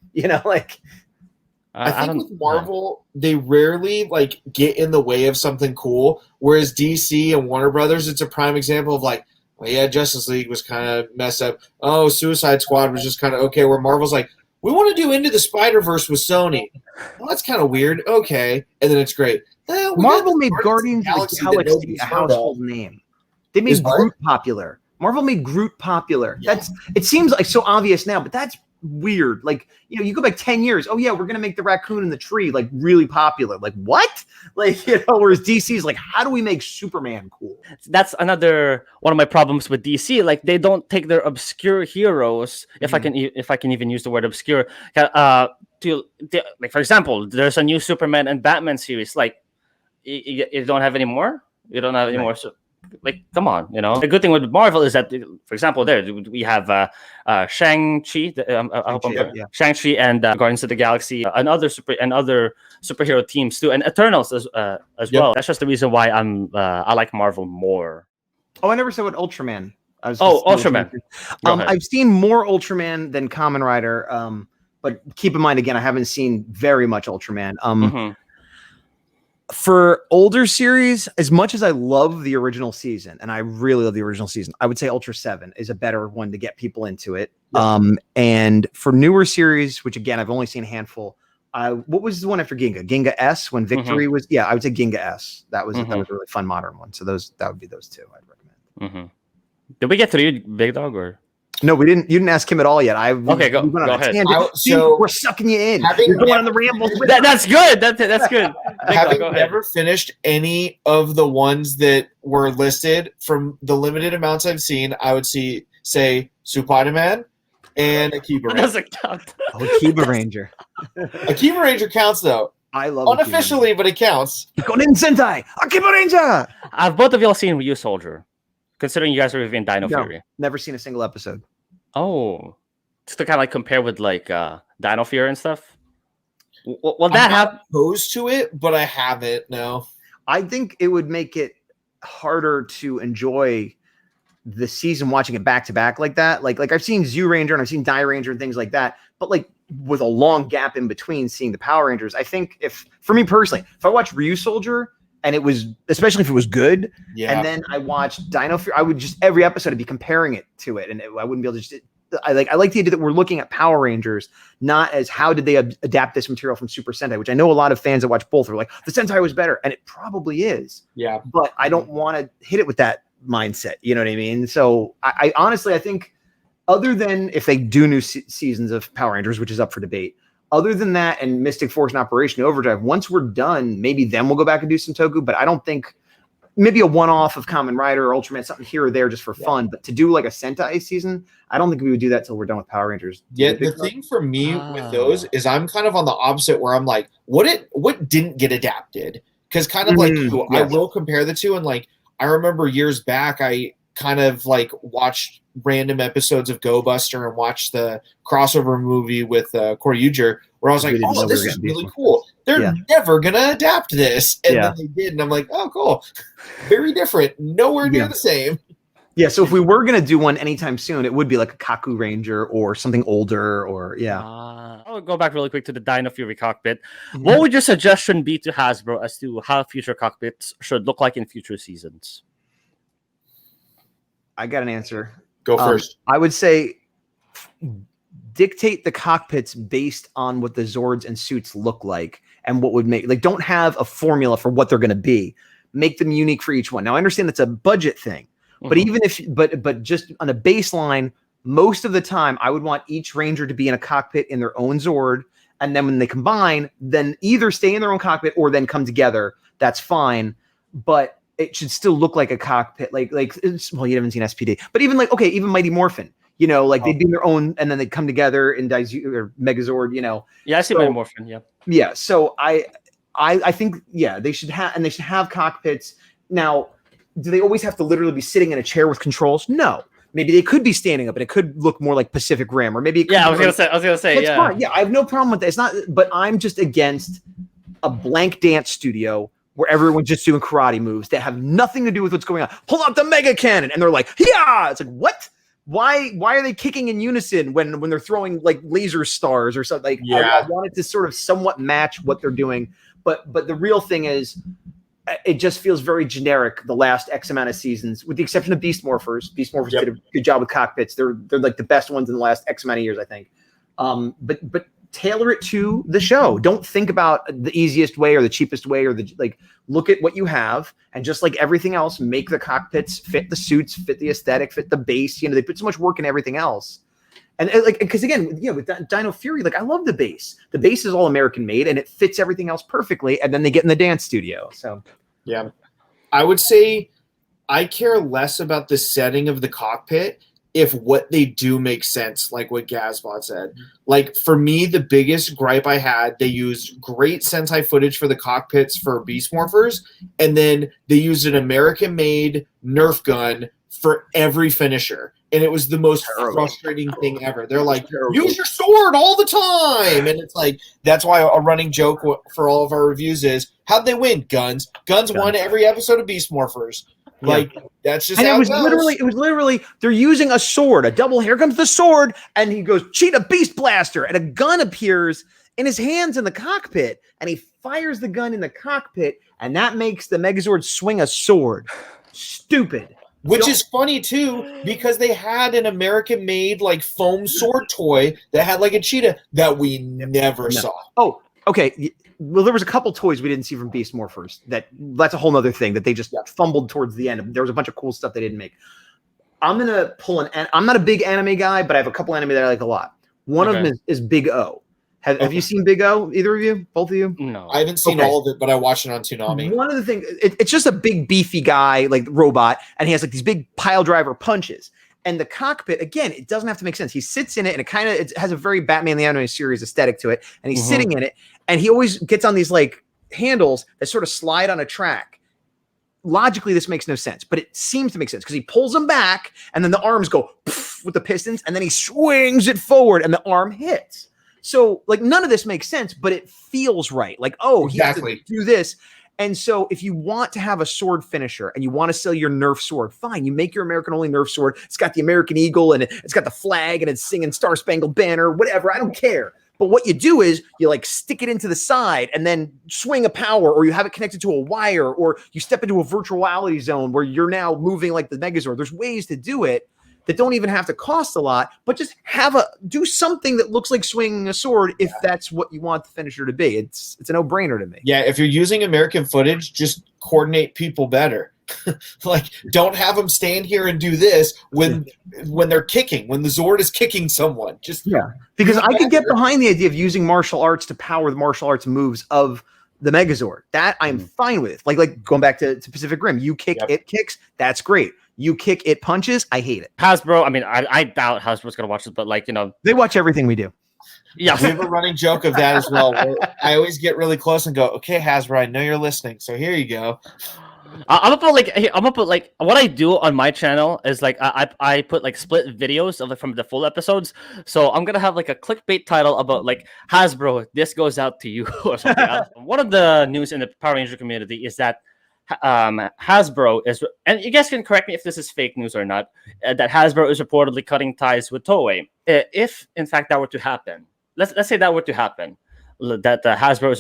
Speaker 3: I think with Marvel, they rarely like get in the way of something cool. Whereas DC and Warner Brothers, it's a prime example of like, well, yeah, Justice League was kind of messed up. Oh, Suicide Squad was just kind of okay. Where Marvel's like, we want to do Into the Spider-Verse with Sony. Well, that's kind of weird. Okay. And then it's great.
Speaker 2: Marvel made Guardians of the Galaxy a household name. They made Groot popular. Marvel made Groot popular.
Speaker 3: Yeah.
Speaker 2: It seems like so obvious now, but that's weird. Like, you go back 10 years. Oh yeah, we're gonna make the raccoon in the tree like really popular. Like what? Like, whereas DC's like, how do we make Superman cool?
Speaker 1: That's another one of my problems with DC. Like, they don't take their obscure heroes, if I can even use the word obscure, like, for example, there's a new Superman and Batman series. Like, you don't have any more. You don't have any more. So, like, come on, The good thing with Marvel is that, for example, there we have Shang-Chi, Shang-Chi and Guardians of the Galaxy, and other superhero teams too, and Eternals as well. That's just the reason why I like Marvel more.
Speaker 2: Oh, I never said what Ultraman.
Speaker 1: Ultraman.
Speaker 2: I've seen more Ultraman than Kamen Rider, but keep in mind, again, I haven't seen very much Ultraman. For older series, as much as I love the original season, and I really love the original season, I would say Ultra 7 is a better one to get people into it. And for newer series, which again, I've only seen a handful, what was the one after Ginga? Ginga S, when Victory was, I would say Ginga S. That was a really fun modern one. So that would be those two I'd recommend.
Speaker 1: Did we get through Big Dog or?
Speaker 2: No, we didn't. You didn't ask him at all yet.
Speaker 1: Go ahead.
Speaker 2: So we're sucking you in. You're going on the rambles.
Speaker 1: That's good. That's good.
Speaker 3: Having never finished any of the ones that were listed, from the limited amounts I've seen, I would say Spider-Man and Akiba Ranger.
Speaker 1: Doesn't count.
Speaker 2: Akiba Ranger.
Speaker 3: Akiba Ranger counts though.
Speaker 2: I love
Speaker 3: unofficially, but it counts.
Speaker 2: Gonin Sentai, Akiba Ranger.
Speaker 1: Have both of y'all seen Ryu Soldier? Considering you guys are reviewing Dino Fury.
Speaker 2: Never seen a single episode.
Speaker 1: Oh, just to kind of like compare with like Dino Fury and stuff. Well, that
Speaker 3: I'm opposed to it, but I haven't. No,
Speaker 2: I think it would make it harder to enjoy the season watching it back to back like that. Like I've seen Zoo Ranger and I've seen Die Ranger and things like that, but like with a long gap in between seeing the Power Rangers, I think for me personally, if I watch Ryu Soldier and it was, especially if it was good, and then I watched Dino Fury, I would just every episode I'd be comparing it to it, and I wouldn't be able to just. I like the idea that we're looking at Power Rangers not as how did they adapt this material from Super Sentai, which I know a lot of fans that watch both are like the Sentai was better, and it probably is.
Speaker 3: Yeah,
Speaker 2: but I don't want to hit it with that mindset. You know what I mean? So I honestly I think other than if they do new seasons of Power Rangers, which is up for debate. Other than that and Mystic Force and Operation Overdrive, once we're done, maybe then we'll go back and do some Toku. But I don't think maybe a one-off of Kamen Rider or Ultraman, something here or there just for fun. But to do like a Sentai season, I don't think we would do that till we're done with Power Rangers.
Speaker 3: Yeah, the thing for me with those is I'm kind of on the opposite where I'm like, what didn't get adapted? Because kind of like I will compare the two. And like I remember years back, I kind of like watched random episodes of Go Buster and watched the crossover movie with Koryuger where I was like, oh, this is really cool. They're never going to adapt this. And then they did. And I'm like, oh, cool. Very different. Nowhere near the same.
Speaker 2: Yeah, so if we were going to do one anytime soon, it would be like a Kaku Ranger or something older or,
Speaker 1: I'll go back really quick to the Dino Fury cockpit. What would your suggestion be to Hasbro as to how future cockpits should look like in future seasons?
Speaker 2: I got an answer.
Speaker 3: Go first.
Speaker 2: I would say dictate the cockpits based on what the Zords and suits look like and what would make, like, don't have a formula for what they're going to be. Make them unique for each one. Now, I understand that's a budget thing, but even if, but just on a baseline, most of the time, I would want each Ranger to be in a cockpit in their own Zord. And then when they combine, then either stay in their own cockpit or then come together. That's fine. But it should still look like a cockpit, like well, you haven't seen SPD, but even like, okay, even Mighty Morphin, you know, like they'd be in their own, and then they'd come together in or Megazord, you know.
Speaker 1: Yeah, I see Mighty Morphin. Yeah,
Speaker 2: yeah. So I think they should have, and they should have cockpits. Now, do they always have to literally be sitting in a chair with controls? No. Maybe they could be standing up, and it could look more like Pacific Rim, or maybe it could
Speaker 1: I was gonna say,
Speaker 2: that's fine. Yeah, I have no problem with that. It's not, but I'm just against a blank dance studio where everyone's just doing karate moves that have nothing to do with what's going on. Pull out the mega cannon, and they're like, yeah. It's like, what? Why are they kicking in unison when they're throwing like laser stars or something? Like, I wanted to sort of somewhat match what they're doing, but the real thing is, it just feels very generic the last X amount of seasons, with the exception of Beast Morphers. Beast Morphers did a good job with cockpits. They're like the best ones in the last X amount of years, I think. But tailor it to the show. Don't think about the easiest way or the cheapest way or look at what you have, and just like everything else, make the cockpits fit the suits, fit the aesthetic, fit the base. They put so much work in everything else. And because again, with Dino Fury, I love the base. The base is all American made and it fits everything else perfectly. And then they get in the dance studio. So
Speaker 3: yeah, I would say I care less about the setting of the cockpit if what they do makes sense, like what Gazbot said. Like, for me, the biggest gripe I had, they used great Sentai footage for the cockpits for Beast Morphers, and then they used an American-made Nerf gun for every finisher. And it was the most frustrating thing ever. They're like, use your sword all the time. And it's like, that's why a running joke for all of our reviews is, how'd they win? Guns. Guns won every episode of Beast Morphers. Like, that's just how it was.
Speaker 2: It was literally, they're using a sword, a double, here comes the sword, and he goes, Cheetah Beast Blaster, and a gun appears in his hands in the cockpit, and he fires the gun in the cockpit, and that makes the Megazord swing a sword. Stupid.
Speaker 3: Which is funny, too, because they had an American-made, foam sword toy that had, a cheetah that we never saw.
Speaker 2: Oh, okay. Well, there was a couple toys we didn't see from Beast Morphers. That's a whole other thing that they just fumbled towards the end. There was a bunch of cool stuff they didn't make. I'm going to pull I'm not a big anime guy, but I have a couple anime that I like a lot. One of them is Big O. Have you seen Big O, either of you? Both of you?
Speaker 1: No.
Speaker 3: I haven't seen all of it, but I watched it on Toonami.
Speaker 2: One of the things, it's just a big, beefy guy, robot, and he has these big pile driver punches. And the cockpit, again, it doesn't have to make sense. He sits in it, and it has a very Batman the Animated Series aesthetic to it. And he's sitting in it, and he always gets on these handles that sort of slide on a track. Logically, this makes no sense, but it seems to make sense because he pulls them back, and then the arms go with the pistons, and then he swings it forward, and the arm hits. So, none of this makes sense, but it feels right. He has to do this. And so if you want to have a sword finisher and you want to sell your Nerf sword, fine. You make your American-only Nerf sword. It's got the American Eagle, and it's got the flag, and it's singing Star Spangled Banner, whatever. I don't care. But what you do is you stick it into the side and then swing a power, or you have it connected to a wire, or you step into a virtuality zone where you're now moving like the Megazord. There's ways to do it that don't even have to cost a lot, but just do something that looks like swinging a sword if that's what you want the finisher to be. It's a no-brainer to me.
Speaker 3: Yeah, if you're using American footage, just coordinate people better. Don't have them stand here and do this when they're kicking, when the Zord is kicking someone.
Speaker 2: Because I could get behind the idea of using martial arts to power the martial arts moves of the Megazord. That I'm fine with. Like going back to Pacific Rim, you kick, it kicks. That's great. You kick, it punches. I hate it.
Speaker 1: Hasbro. I mean, I doubt Hasbro's gonna watch this, but
Speaker 2: they watch everything we do.
Speaker 1: Yeah,
Speaker 3: we have a running joke of that as well. I always get really close and go, "Okay, Hasbro, I know you're listening, so here you go."
Speaker 1: I'm gonna put what I do on my channel is I put split videos of from the full episodes. So I'm gonna have a clickbait title about Hasbro, this goes out to you or something else. One of the news in the Power Ranger community is that Hasbro is, and you guys can correct me if this is fake news or not, that Hasbro is reportedly cutting ties with Toei. If in fact that were to happen, let's say that were to happen, that Hasbro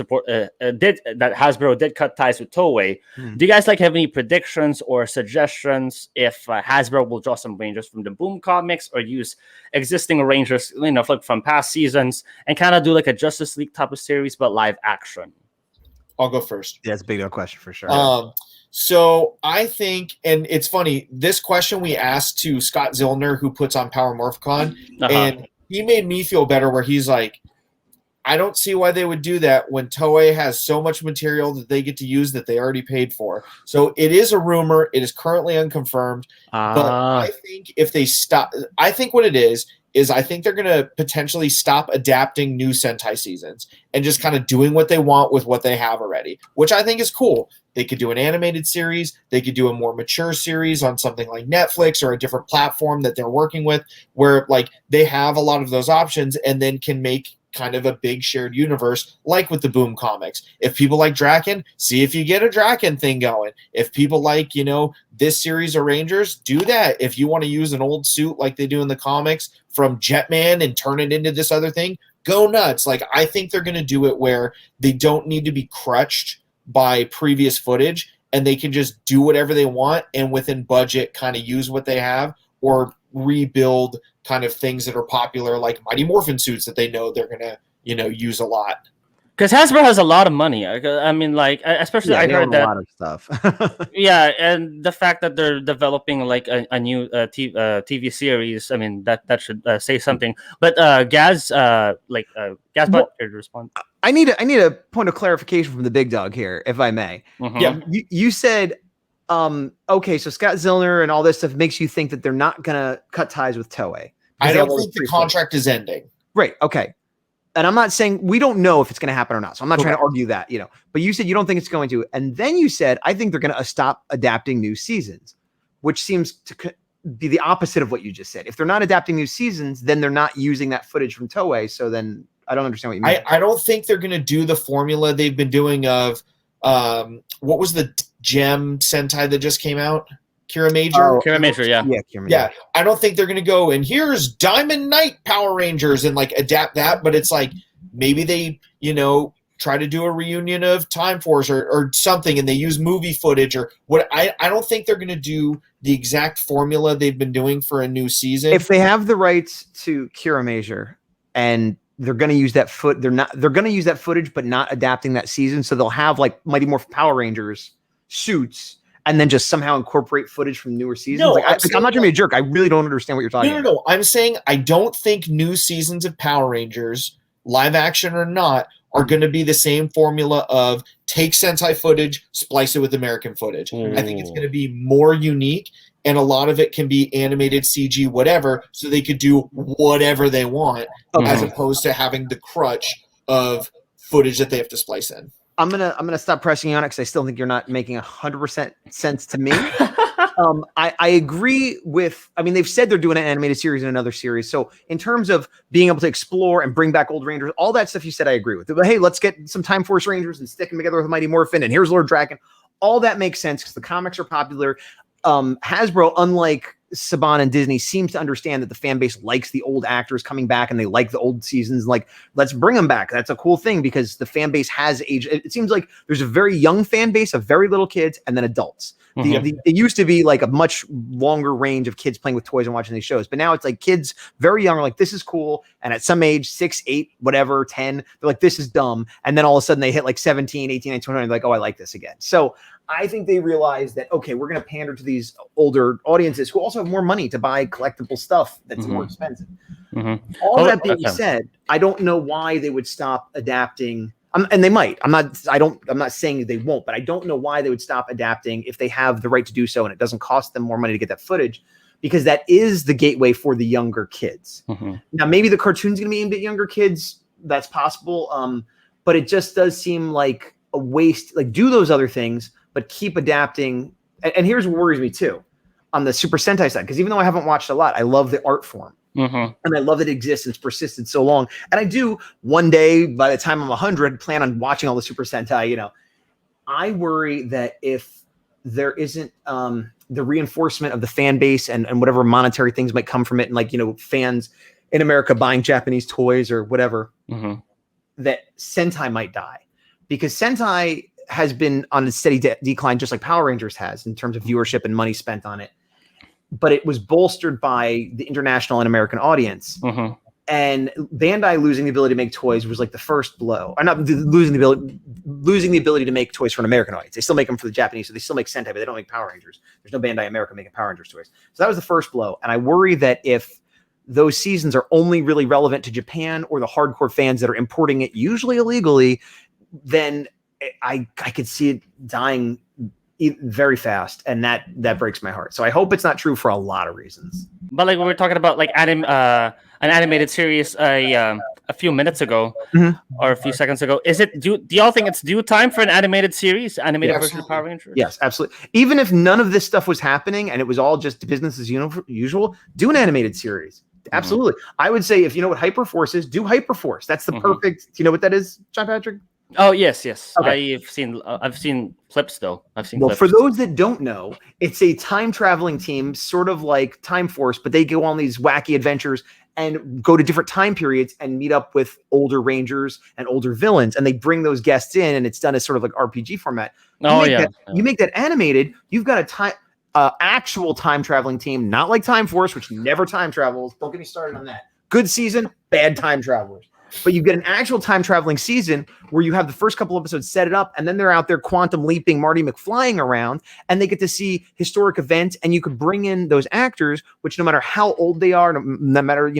Speaker 1: did cut ties with Toei. Do you guys have any predictions or suggestions if Hasbro will draw some Rangers from the Boom comics or use existing Rangers, from past seasons and kind of do a Justice League type of series but live action?
Speaker 3: I'll go first.
Speaker 2: Yeah, it's a big deal question for sure.
Speaker 3: So I think, and it's funny, this question we asked to Scott Zillner, who puts on Power Morphicon, and he made me feel better where he's like, I don't see why they would do that when Toei has so much material that they get to use that they already paid for. So it is a rumor. It is currently unconfirmed. But I think if they stop, I think what it is I think they're going to potentially stop adapting new Sentai seasons and just kind of doing what they want with what they have already, which I think is cool. They could do an animated series. They could do a more mature series on something like Netflix or a different platform that they're working with where they have a lot of those options and then can make kind of a big shared universe like with the Boom comics. If people like Draken, see if you get a Draken thing going. If people like, this series of Rangers, do that. If you want to use an old suit like they do in the comics from Jetman and turn it into this other thing, go nuts. I think they're going to do it where they don't need to be crutched by previous footage and they can just do whatever they want and within budget kind of use what they have or rebuild kind of things that are popular, like Mighty Morphin suits that they know they're gonna use a lot.
Speaker 1: Because Hasbro has a lot of money. I mean, like, especially I
Speaker 2: they
Speaker 1: heard
Speaker 2: own
Speaker 1: that
Speaker 2: a lot of stuff.
Speaker 1: yeah, and the fact that they're developing like a new TV series, I mean that should say something. But Gazbot,
Speaker 2: Well,
Speaker 1: here to respond.
Speaker 2: I need a point of clarification from the big dog here, if I may.
Speaker 1: Mhm.
Speaker 3: Yeah.
Speaker 2: You said, okay, so Scott Zillner and all this stuff makes you think that they're not gonna cut ties with Toei.
Speaker 3: I don't think the contract is ending.
Speaker 2: Right. Okay. And I'm not saying we don't know if it's going to happen or not. So I'm not trying to argue that, but you said you don't think it's going to. And then you said, I think they're going to stop adapting new seasons, which seems to be the opposite of what you just said. If they're not adapting new seasons, then they're not using that footage from Toei. So then I don't understand what you mean.
Speaker 3: I don't think they're going to do the formula they've been doing of what was the Gem Sentai that just came out? Kira Major?
Speaker 1: Kira Major, yeah.
Speaker 2: Yeah, Kira Major.
Speaker 3: Yeah, I don't think they're going to go, and here's Diamond Knight Power Rangers and like adapt that, but it's like maybe they, try to do a reunion of Time Force or something, and they use movie footage or what. I don't think they're going to do the exact formula they've been doing for a new season.
Speaker 2: If they have the rights to Kira Major and they're going to use that they're going to use that footage, but not adapting that season. So they'll have like Mighty Morphin Power Rangers suits and then just somehow incorporate footage from newer seasons.
Speaker 3: No,
Speaker 2: I'm not trying to be a jerk. I really don't understand what you're talking about.
Speaker 3: No. I'm saying I don't think new seasons of Power Rangers, live action or not, are going to be the same formula of take Sentai footage, splice it with American footage. I think it's going to be more unique, and a lot of it can be animated, CG, whatever, so they could do whatever they want, as opposed to having the crutch of footage that they have to splice in.
Speaker 2: I'm gonna stop pressing you on it because I still think you're not making 100% sense to me. I agree with. I mean, they've said they're doing an animated series and another series. So in terms of being able to explore and bring back old Rangers, all that stuff you said, I agree with. But hey, let's get some Time Force Rangers and stick them together with Mighty Morphin, and here's Lord Dragon. All that makes sense because the comics are popular. Hasbro, unlike Saban and Disney, seems to understand that the fan base likes the old actors coming back and they like the old seasons. Like, let's bring them back. That's a cool thing because the fan base has aged. It seems like there's a very young fan base of very little kids and then adults. It used to be like a much longer range of kids playing with toys and watching these shows, but now it's like kids very young are like, this is cool. And at some age, 6, 8, whatever, 10, they're like, this is dumb. And then all of a sudden they hit like 17, 18, 19, 20, and they're like, oh, I like this again. So I think they realize that, okay, we're going to pander to these older audiences who also have more money to buy collectible stuff that's more expensive. All that being said, I don't know why they would stop adapting. And they might. I'm not saying they won't, but I don't know why they would stop adapting if they have the right to do so and it doesn't cost them more money to get that footage, because that is the gateway for the younger kids. Now, maybe the cartoon's going to be aimed at younger kids. That's possible. But it just does seem like a waste. Like, do those other things, but keep adapting. And here's what worries me too on the Super Sentai side, because even though I haven't watched a lot, I love the art form. And I love that it exists and it's persisted so long. And I do one day, by the time I'm 100, plan on watching all the Super Sentai. I worry that if there isn't the reinforcement of the fan base and whatever monetary things might come from it, and like, fans in America buying Japanese toys or whatever, that Sentai might die, because Sentai has been on a steady decline, just like Power Rangers has in terms of viewership and money spent on it. But it was bolstered by the international and American audience. And Bandai losing the ability to make toys was like the first blow. Or not losing the ability to make toys for an American audience. They still make them for the Japanese, so they still make Sentai, but they don't make Power Rangers. There's no Bandai America making Power Rangers toys. So that was the first blow. And I worry that if those seasons are only really relevant to Japan or the hardcore fans that are importing it, usually illegally, then I could see it dying very fast, and that breaks my heart. So I hope it's not true for a lot of reasons.
Speaker 1: But like we were talking about, like an animated series a few minutes ago or a few seconds ago, do y'all think it's due time for an animated series, version of Power Rangers?
Speaker 2: Yes, absolutely. Even if none of this stuff was happening and it was all just business as usual, do an animated series. Absolutely. I would say, if you know what Hyperforce is, do Hyperforce. That's the perfect. Do you know what that is, John Patrick?
Speaker 1: Oh yes.
Speaker 2: Okay.
Speaker 1: I've seen clips though.
Speaker 2: Well, for those that don't know, it's a time traveling team, sort of like Time Force, but they go on these wacky adventures and go to different time periods and meet up with older Rangers and older villains, and they bring those guests in, and it's done as sort of like RPG format. You make that animated. You've got a time. actual time traveling team, not like Time Force, which never time travels. Don't get me started on that. Good season, bad time travelers. But you get an actual time traveling season where you have the first couple episodes set it up, and then they're out there quantum leaping, Marty McFlying around, and they get to see historic events. And you could bring in those actors, which no matter how old they are, no matter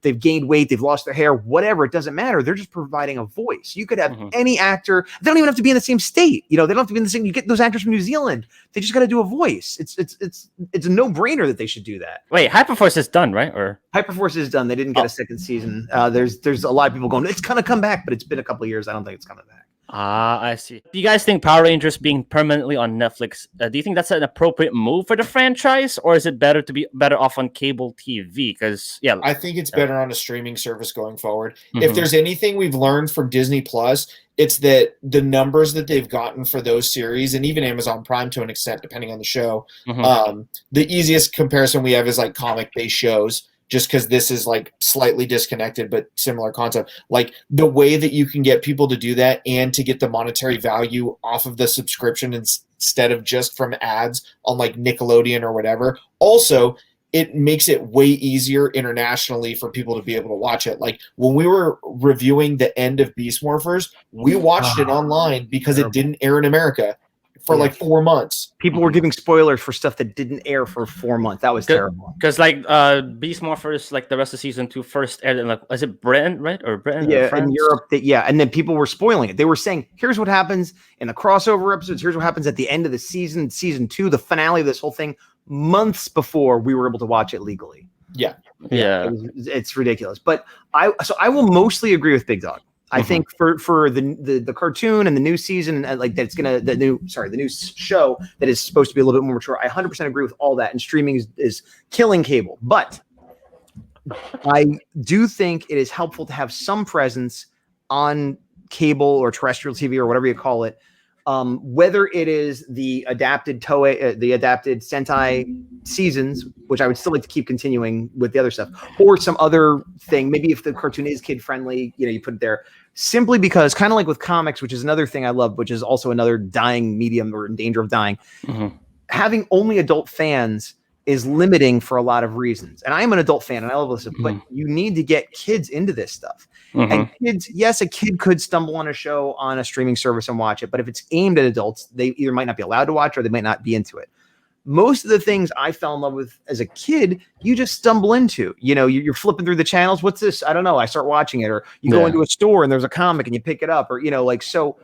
Speaker 2: they've gained weight, they've lost their hair, whatever, it doesn't matter. They're just providing a voice. You could have any actor. They don't even have to be in the same state. They don't have to be in the same. You get those actors from New Zealand. They just got to do a voice. It's a no brainer that they should do that.
Speaker 1: Wait, Hyperforce is done, right? Or
Speaker 2: Hyperforce is done. They didn't get a second season. There's a lot of people going, it's gonna come back, but it's been a couple of years. I don't think it's coming back.
Speaker 1: I see. Do you guys think Power Rangers being permanently on Netflix, do you think that's an appropriate move for the franchise, or is it better to be better off on cable TV? Because
Speaker 3: I think it's better on a streaming service going forward. If there's anything we've learned from Disney Plus, it's that the numbers that they've gotten for those series, and even Amazon Prime to an extent, depending on the show, the easiest comparison we have is like comic-based shows. Just because this is like slightly disconnected, but similar concept. Like the way that you can get people to do that and to get the monetary value off of the subscription instead of just from ads on like Nickelodeon or whatever. Also, it makes it way easier internationally for people to be able to watch it. Like when we were reviewing the end of Beast Morphers, we watched it online because it didn't air in America for like 4 months.
Speaker 2: People were giving spoilers for stuff that didn't air for 4 months. That was terrible.
Speaker 1: Because like Beast Morphers, like the rest of season 2 first aired in like, is it Britain, right? Or Britain?
Speaker 2: Yeah,
Speaker 1: or France?
Speaker 2: in Europe. And then people were spoiling it. They were saying, here's what happens in the crossover episodes. Here's what happens at the end of the season 2, the finale of this whole thing, months before we were able to watch it legally.
Speaker 3: Yeah.
Speaker 2: It's ridiculous. But I will mostly agree with Big Dog. I think for the cartoon and the new season, and like that's the new show that is supposed to be a little bit more mature. I 100% agree with all that, and streaming is killing cable. But I do think it is helpful to have some presence on cable or terrestrial TV or whatever you call it, whether it is the adapted Toei, the adapted Sentai seasons, which I would still like to keep continuing with the other stuff, or some other thing. Maybe if the cartoon is kid friendly, you put it there. Simply because, kind of like with comics, which is another thing I love, which is also another dying medium or in danger of dying, having only adult fans is limiting for a lot of reasons. And I am an adult fan and I love this, but you need to get kids into this stuff. And kids, yes, a kid could stumble on a show on a streaming service and watch it, but if it's aimed at adults, they either might not be allowed to watch or they might not be into it. Most of the things I fell in love with as a kid, you just stumble into. You're flipping through the channels. What's this? I don't know. I start watching it, or you go into a store and there's a comic and you pick it up, or so.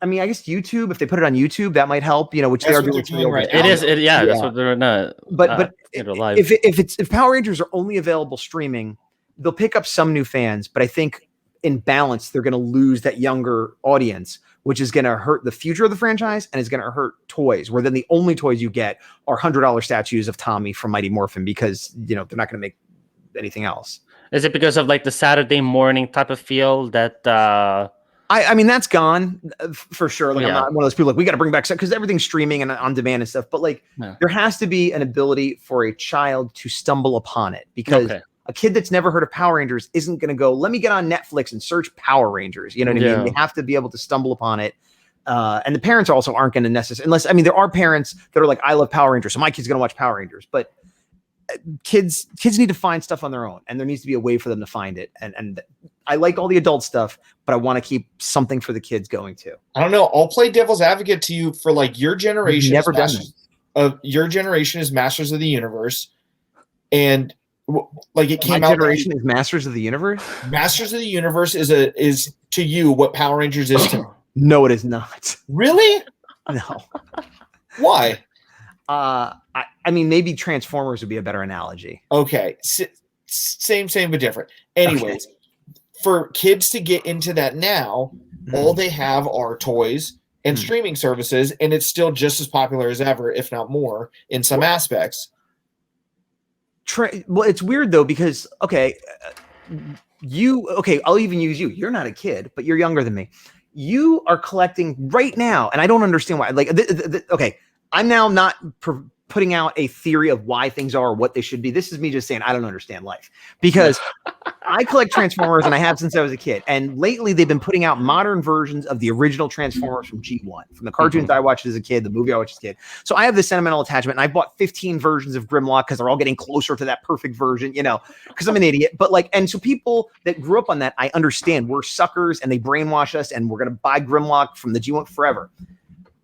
Speaker 2: I mean, I guess YouTube. If they put it on YouTube, that might help. Which
Speaker 3: that's
Speaker 2: they are
Speaker 3: doing right
Speaker 1: now. It is. That's what they're not.
Speaker 2: But if Power Rangers are only available streaming, they'll pick up some new fans. But I think in balance, they're going to lose that younger audience, which is going to hurt the future of the franchise and is going to hurt toys, where then the only toys you get are $100 statues of Tommy from Mighty Morphin because, they're not going to make anything else.
Speaker 1: Is it because of like the Saturday morning type of feel that...
Speaker 2: I mean, that's gone for sure. Like I'm not one of those people like, we got to bring back stuff because everything's streaming and on demand and stuff. But like there has to be an ability for a child to stumble upon it because a kid that's never heard of Power Rangers isn't going to go, let me get on Netflix and search Power Rangers. You know what I mean? They have to be able to stumble upon it. And the parents also aren't going to necessarily, there are parents that are like, I love Power Rangers, so my kid's going to watch Power Rangers. But kids need to find stuff on their own, and there needs to be a way for them to find it. And I like all the adult stuff, but I want to keep something for the kids going too.
Speaker 3: I don't know. I'll play devil's advocate to you for like your generation.
Speaker 2: Never done it.
Speaker 3: Your generation is Masters of the Universe, and like it came
Speaker 2: My
Speaker 3: out.
Speaker 2: Generation is Masters of the Universe.
Speaker 3: Masters of the Universe is to you what Power Rangers is to me.
Speaker 2: No, it is not.
Speaker 3: Really?
Speaker 2: No.
Speaker 3: Why?
Speaker 2: I mean, maybe Transformers would be a better analogy.
Speaker 3: Okay. Same, but different. Anyways, for kids to get into that now, all they have are toys and streaming services, and it's still just as popular as ever, if not more, in some aspects.
Speaker 2: Well, it's weird though, because I'll even use you. You're not a kid, but you're younger than me. You are collecting right now, and I don't understand why. Like, okay, I'm now not putting out a theory of why things are what they should be. This is me just saying I don't understand life, because I collect Transformers and I have since I was a kid. And lately they've been putting out modern versions of the original Transformers from G1, from the cartoons I watched as a kid, the movie I watched as a kid. So I have this sentimental attachment, and I bought 15 versions of Grimlock because they're all getting closer to that perfect version, you know, because I'm an idiot. But like, and so people that grew up on that, I understand we're suckers and they brainwash us and we're going to buy Grimlock from the G1 forever.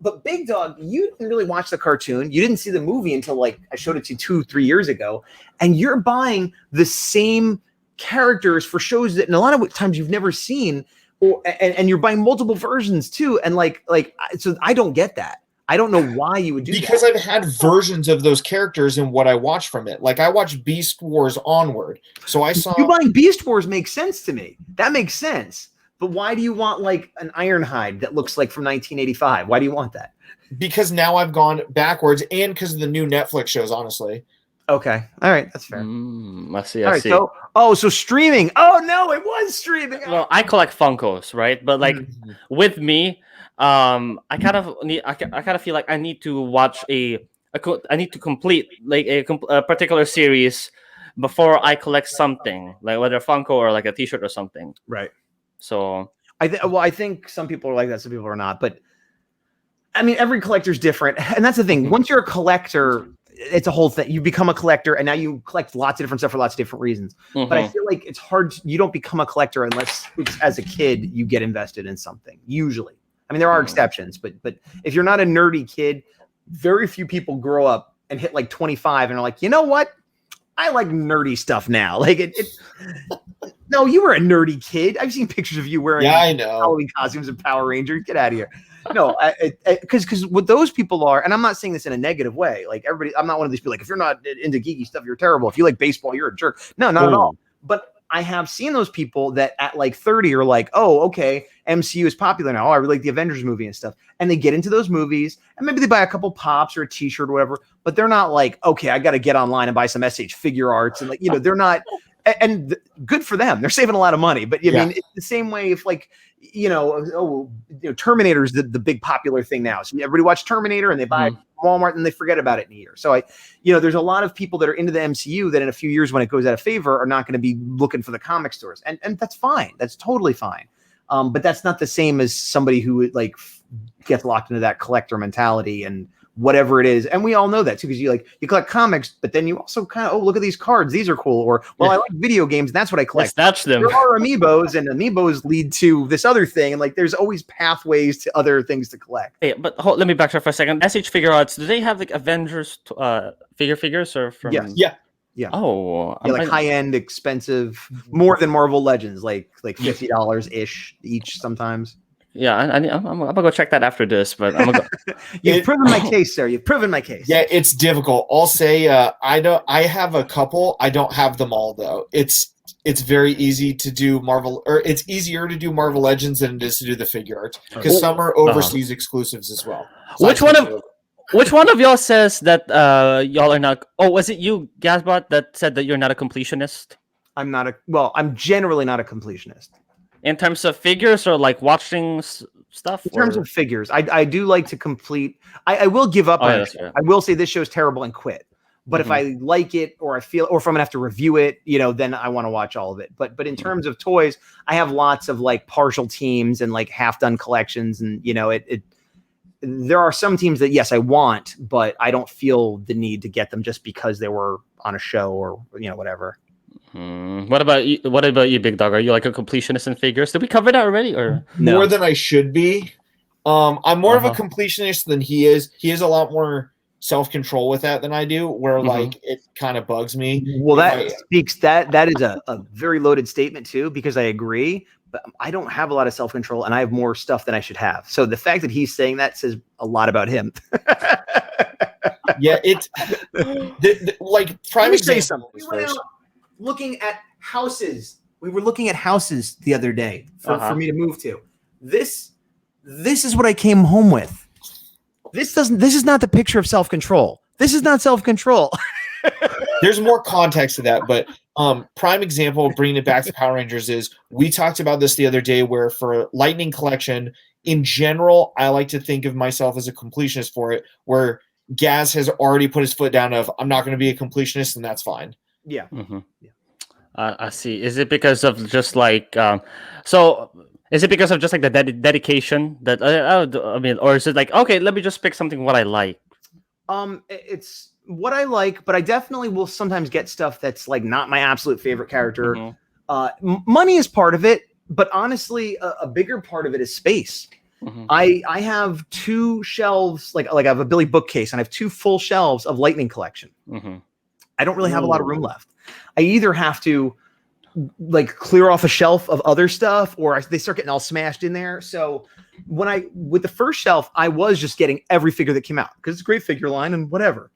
Speaker 2: But Big Dog, you didn't really watch the cartoon. You didn't see the movie until like I showed it to you 2-3 years ago. And you're buying the same characters for shows that in a lot of times you've never seen, and you're buying multiple versions too. And so I don't get that. I don't know why you would do that.
Speaker 3: Because I've had versions of those characters in what I watched from it. Like I watched Beast Wars Onward. So I saw
Speaker 2: you buying Beast Wars makes sense to me. That makes sense. But why do you want like an Ironhide that looks like from 1985? Why do you want that?
Speaker 3: Because now I've gone backwards, and because of the new Netflix shows, honestly.
Speaker 2: Okay. All right. That's fair.
Speaker 1: I see.
Speaker 2: All right. So streaming. Oh no, it was streaming.
Speaker 1: Well, I collect Funkos, right? But like with me, I kind of feel like I need to watch I need to complete like a particular series before I collect something, like whether Funko or like a T-shirt or something.
Speaker 2: Right.
Speaker 1: So
Speaker 2: I think some people are like that, some people are not. But I mean, every collector's different, and that's the thing. Once you're a collector, it's a whole thing. You become a collector, and now you collect lots of different stuff for lots of different reasons. But I feel like it's hard. You don't become a collector unless, as a kid, you get invested in something. Usually, I mean, there are exceptions, but if you're not a nerdy kid, very few people grow up and hit like 25 and are like, you know what? I like nerdy stuff now. Like no, you were a nerdy kid. I've seen pictures of you wearing Halloween costumes of Power Rangers. Get out of here. No, because what those people are, and I'm not saying this in a negative way. Like everybody, I'm not one of these people. Like if you're not into geeky stuff, you're terrible. If you like baseball, you're a jerk. No, not at all. But I have seen those people that at like 30 are like, oh, okay, MCU is popular now. Oh, I really like the Avengers movie and stuff. And they get into those movies, and maybe they buy a couple pops or a T-shirt or whatever. But they're not like, okay, I got to get online and buy some SH figure arts, and like, you know, they're not. And good for them. They're saving a lot of money. But I mean, it's the same way if like, Terminator's the big popular thing now. So everybody watch Terminator and they buy it at Walmart and they forget about it in a year. So there's a lot of people that are into the MCU that in a few years when it goes out of favor are not going to be looking for the comic stores. And that's fine. That's totally fine. But that's not the same as somebody who like gets locked into that collector mentality and whatever it is. And we all know that too, because you collect comics, but then you also kind of, look at these cards. These are cool. Or, I like video games. And that's what I collect.
Speaker 1: That's them.
Speaker 2: There are amiibos, and amiibos lead to this other thing. And like, there's always pathways to other things to collect.
Speaker 1: Hey, but let me backtrack for a second. SH Figure Arts, do they have like Avengers figures or from?
Speaker 2: Yeah.
Speaker 1: Oh,
Speaker 2: like high-end, expensive, more than Marvel Legends, like $50 ish each sometimes.
Speaker 1: Yeah, I'm gonna go check that after this, but I'm gonna go.
Speaker 2: You've proven my case, sir. You've proven my case.
Speaker 3: Yeah, it's difficult. I'll say I have a couple. I don't have them all though. It's very easy to do Marvel, or it's easier to do Marvel Legends than it is to do the figure arts, because some are overseas exclusives as well. So
Speaker 1: Which one of y'all says that y'all are not? Oh, was it you, Gazbot, that said that you're not a completionist?
Speaker 2: I'm generally not a completionist.
Speaker 1: In terms of figures or like watching stuff?
Speaker 2: In terms of figures, I do like to complete. I will give up on it. I will say this show's terrible and quit. But if I like it, or I feel, or if I'm gonna have to review it, then I want to watch all of it. But in terms of toys, I have lots of like partial teams and like half done collections, and there are some teams that yes I want, but I don't feel the need to get them just because they were on a show or whatever.
Speaker 1: What about you, Big Dog? Are you like a completionist in figures? Did we cover that already, or
Speaker 2: no?
Speaker 3: More than I should be. I'm more of a completionist than he is. He has a lot more self-control with that than I do, where like it kind of bugs me.
Speaker 2: Well, that is a very loaded statement too, because I agree, but I don't have a lot of self-control and I have more stuff than I should have. So the fact that he's saying that says a lot about him.
Speaker 3: Yeah, it's like prime example.
Speaker 2: We went out looking at houses. We were looking at houses the other day for me to move to. This is what I came home with. This is not the picture of self-control. This is not self-control.
Speaker 3: There's more context to that, but prime example of bringing it back to Power Rangers is we talked about this the other day, where for Lightning Collection in general, I like to think of myself as a completionist for it, where Gaz has already put his foot down of I'm not going to be a completionist, and that's fine.
Speaker 2: Yeah.
Speaker 1: Mm-hmm. I see. Is it because of just like so? Is it because of just like the dedication that I mean, or is it like okay, let me just pick something what I like?
Speaker 2: It's what I like, but I definitely will sometimes get stuff that's like not my absolute favorite character.
Speaker 1: Mm-hmm.
Speaker 2: Money is part of it, but honestly, a bigger part of it is space.
Speaker 1: Mm-hmm.
Speaker 2: I have 2 shelves, like I have a Billy bookcase, and I have 2 full shelves of Lightning collection.
Speaker 1: Mm-hmm.
Speaker 2: I don't really have a lot of room left. I either have to like clear off a shelf of other stuff, or they start getting all smashed in there. So with the first shelf, I was just getting every figure that came out because it's a great figure line and whatever.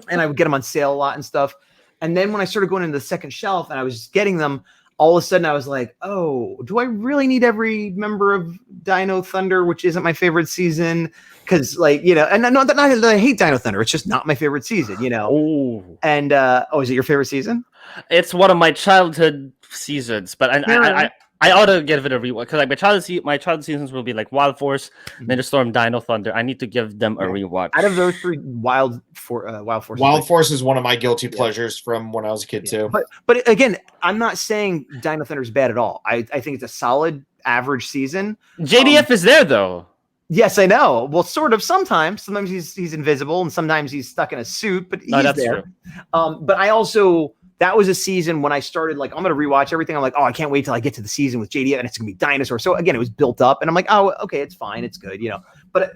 Speaker 2: And I would get them on sale a lot and stuff. And then when I started going into the second shelf and I was just getting them, all of a sudden I was like, oh, do I really need every member of Dino Thunder, which isn't my favorite season? Because like, you know, and not that I hate Dino Thunder. It's just not my favorite season, you know?
Speaker 1: Oh.
Speaker 2: And, is it your favorite season?
Speaker 1: It's one of my childhood seasons, but I ought to give it a rewatch because like my childhood seasons will be like Wild Force, Ninja Storm, Dino Thunder. I need to give them a rewatch.
Speaker 2: Out of those 3, Wild Force.
Speaker 3: Wild Force is one of my guilty pleasures from when I was a kid too.
Speaker 2: But again, I'm not saying Dino Thunder is bad at all. I think it's a solid average season.
Speaker 1: JDF is there though.
Speaker 2: Yes, I know. Well, sort of. Sometimes he's invisible, and sometimes he's stuck in a suit. But he's there. True. But I also. That was a season when I started like, I'm going to rewatch everything. I'm like, oh, I can't wait till I get to the season with JDF and it's going to be dinosaur. So again, it was built up and I'm like, oh, okay, it's fine. It's good, you know, but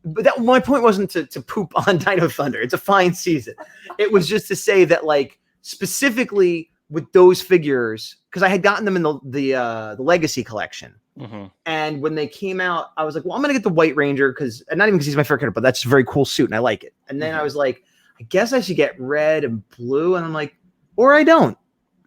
Speaker 2: that my point wasn't to poop on Dino Thunder. It's a fine season. It was just to say that like specifically with those figures, because I had gotten them in the Legacy collection.
Speaker 1: Mm-hmm.
Speaker 2: And when they came out, I was like, well, I'm going to get the White Ranger and not even because he's my favorite character, but that's a very cool suit and I like it. And then I was like, I guess I should get red and blue. And I'm like, or I don't.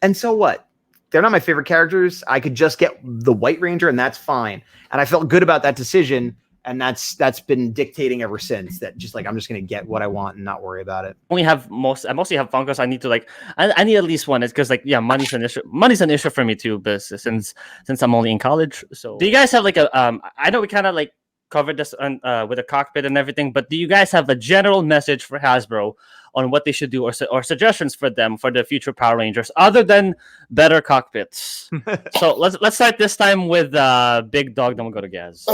Speaker 2: And so what? They're not my favorite characters. I could just get the White Ranger and that's fine. And I felt good about that decision. And that's been dictating ever since that just like, I'm just going to get what I want and not worry about it.
Speaker 1: I mostly have Funkos. I need to like, I need at least one. It's because like, yeah, money's an issue for me too, but since I'm only in college. So do you guys have like I know we kind of like covered this with a cockpit and everything, but do you guys have a general message for Hasbro on what they should do or suggestions for them for the future Power Rangers other than better cockpits? So let's start this time with Big Dog, then we'll go to Gaz.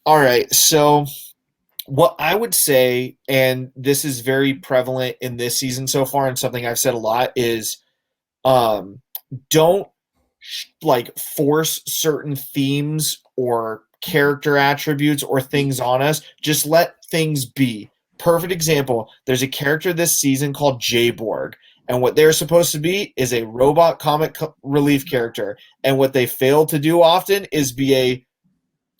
Speaker 3: All right, so what I would say, and this is very prevalent in this season so far and something I've said a lot, is don't like force certain themes or character attributes or things on us. Just let things be. Perfect example, there's a character this season called J-Borg, and what they're supposed to be is a robot comic relief character, and what they fail to do often is be a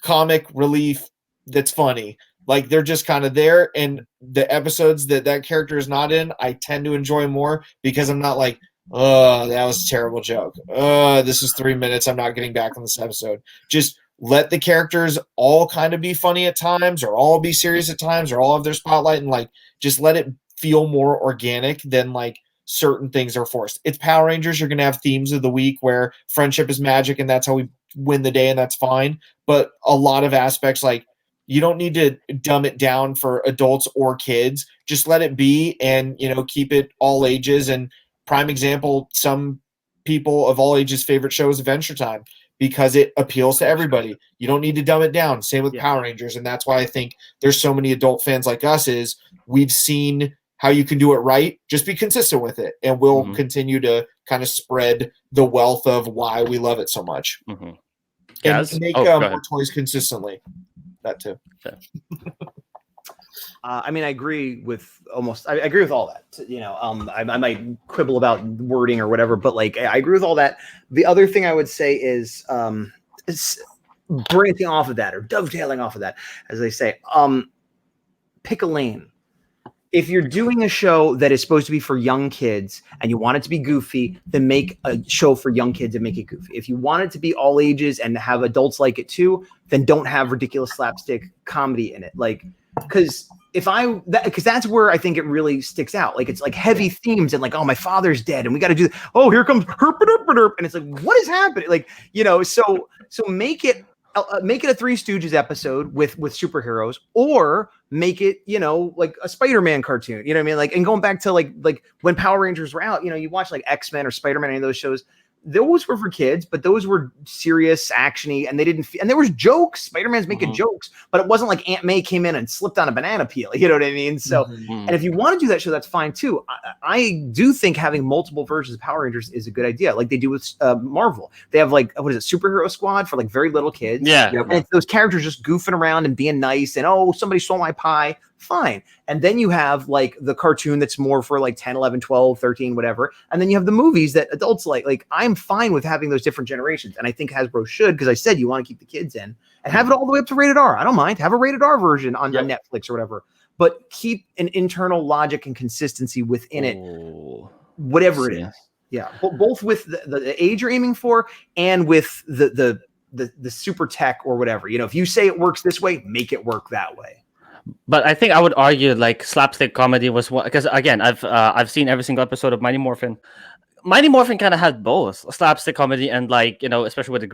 Speaker 3: comic relief that's funny. Like they're just kind of there, and the episodes that character is not in, I tend to enjoy more because I'm not like, oh, that was a terrible joke. This is 3 minutes. I'm not getting back on this episode. Just let the characters all kind of be funny at times or all be serious at times or all have their spotlight and like just let it feel more organic than like certain things are forced. It's Power Rangers. You're going to have themes of the week where friendship is magic and that's how we win the day and that's fine. But a lot of aspects, like you don't need to dumb it down for adults or kids. Just let it be and, you know, keep it all ages. And prime example, some people of all ages' favorite show is Adventure Time, because it appeals to everybody. You don't need to dumb it down. Same with Power Rangers. And that's why I think there's so many adult fans like us is we've seen how you can do it right. Just be consistent with it. And we'll continue to kind of spread the wealth of why we love it so much.
Speaker 1: Mm-hmm.
Speaker 3: And make more toys consistently. That too.
Speaker 1: Okay.
Speaker 2: I mean, I agree with I agree with all that. You know, I might quibble about wording or whatever, but like I agree with all that. The other thing I would say is branching off of that or dovetailing off of that, as they say. Pick a lane. If you're doing a show that is supposed to be for young kids and you want it to be goofy, then make a show for young kids and make it goofy. If you want it to be all ages and have adults like it too, then don't have ridiculous slapstick comedy in it. Like, because that's where I think it really sticks out. Like it's like heavy themes and like, oh, my father's dead and we got to do that. Oh, here comes herp, and it's like, what is happening? Like, you know, so make it a Three Stooges episode with superheroes, or make it, you know, like a Spider-Man cartoon, you know what I mean? Like, and going back to like when Power Rangers were out, you know, you watch like X-Men or Spider-Man, any of those shows, those were for kids, but those were serious, actiony, and they didn't. And there was jokes. Spider-Man's making jokes, but it wasn't like Aunt May came in and slipped on a banana peel. You know what I mean? So, and if you want to do that show, that's fine too. I do think having multiple versions of Power Rangers is a good idea, like they do with Marvel. They have like, what is it, Superhero Squad for like very little kids.
Speaker 1: Yeah,
Speaker 2: and it's those characters just goofing around and being nice, and oh, somebody stole my pie. Fine. And then you have like the cartoon that's more for like 10, 11, 12, 13, whatever. And then you have the movies that adults like. Like, I'm fine with having those different generations. And I think Hasbro should, because I said you want to keep the kids in and have it all the way up to rated R. I don't mind. Have a rated R version on Netflix or whatever. But keep an internal logic and consistency within it, whatever it is. Yeah. Both with the age you're aiming for and with the super tech or whatever. You know, if you say it works this way, make it work that way.
Speaker 1: But I think I would argue like slapstick comedy was one, because again, I've seen every single episode of Mighty Morphin. Mighty Morphin kind of had both slapstick comedy and, like, you know, especially with the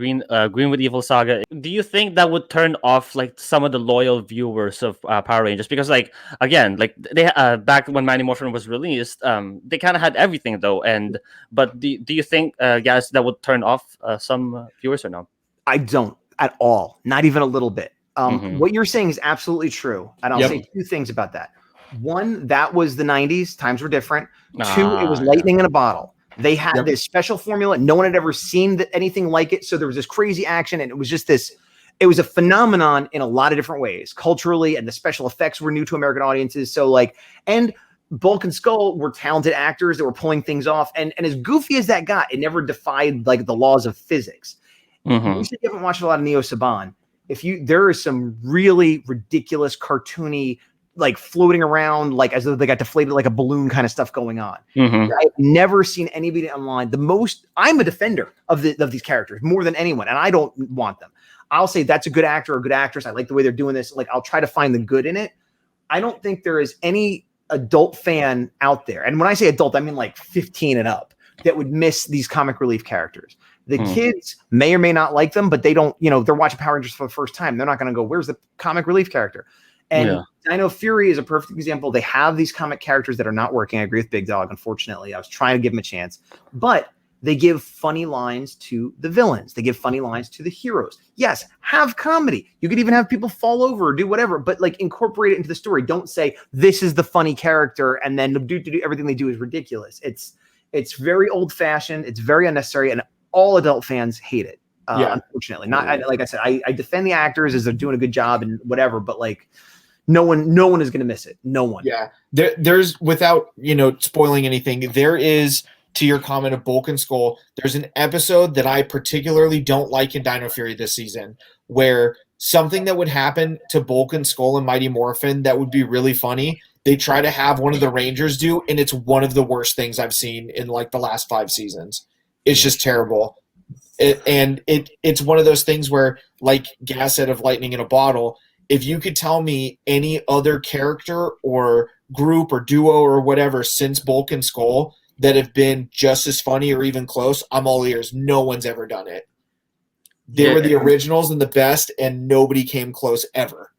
Speaker 1: Greenwood Evil saga. Do you think that would turn off like some of the loyal viewers of Power Rangers? Because, like, again, like they back when Mighty Morphin was released, they kind of had everything though. But do you think, guys, that would turn off some viewers or no?
Speaker 2: I don't at all, not even a little bit. What you're saying is absolutely true. And I'll say two things about that. One, that was the 90s. Times were different. Two, it was lightning in a bottle. They had this special formula. No one had ever seen anything like it. So there was this crazy action. And it was just this, it was a phenomenon in a lot of different ways. Culturally, and the special effects were new to American audiences. So like, and Bulk and Skull were talented actors that were pulling things off. And as goofy as that got, it never defied like the laws of physics. You haven't watched a lot of Neo Saban. There is some really ridiculous cartoony, like floating around, like as though they got deflated like a balloon kind of stuff going on. I've never seen anybody online. I'm a defender of these characters more than anyone, and I don't want them. I'll say that's a good actor or good actress. I like the way they're doing this. Like, I'll try to find the good in it. I don't think there is any adult fan out there, and when I say adult, I mean like 15 and up, that would miss these comic relief characters. The kids may or may not like them, but they don't, you know, they're watching Power Rangers for the first time. They're not going to go, where's the comic relief character? And Dino Fury is a perfect example. They have these comic characters that are not working. I agree with Big Dawg. Unfortunately, I was trying to give them a chance, but they give funny lines to the villains. They give funny lines to the heroes. Yes, have comedy. You could even have people fall over or do whatever, but like incorporate it into the story. Don't say this is the funny character and then do everything they do is ridiculous. It's very old fashioned. It's very unnecessary, and all adult fans hate it. Unfortunately, like I said, I defend the actors as they're doing a good job and whatever, but like no one is going to miss it. No one.
Speaker 3: Yeah. There's, without, you know, spoiling anything, there is, to your comment of Bulk and Skull, there's an episode that I particularly don't like in Dino Fury this season, where something that would happen to Bulk and Skull and Mighty Morphin that would be really funny, they try to have one of the Rangers do, and it's one of the worst things I've seen in like the last 5 seasons. It's just terrible. It's one of those things where, like Gaz said, of lightning in a bottle, if you could tell me any other character or group or duo or whatever since Bulk and Skull that have been just as funny or even close, I'm all ears. No one's ever done it. They were the originals and the best, and nobody came close ever.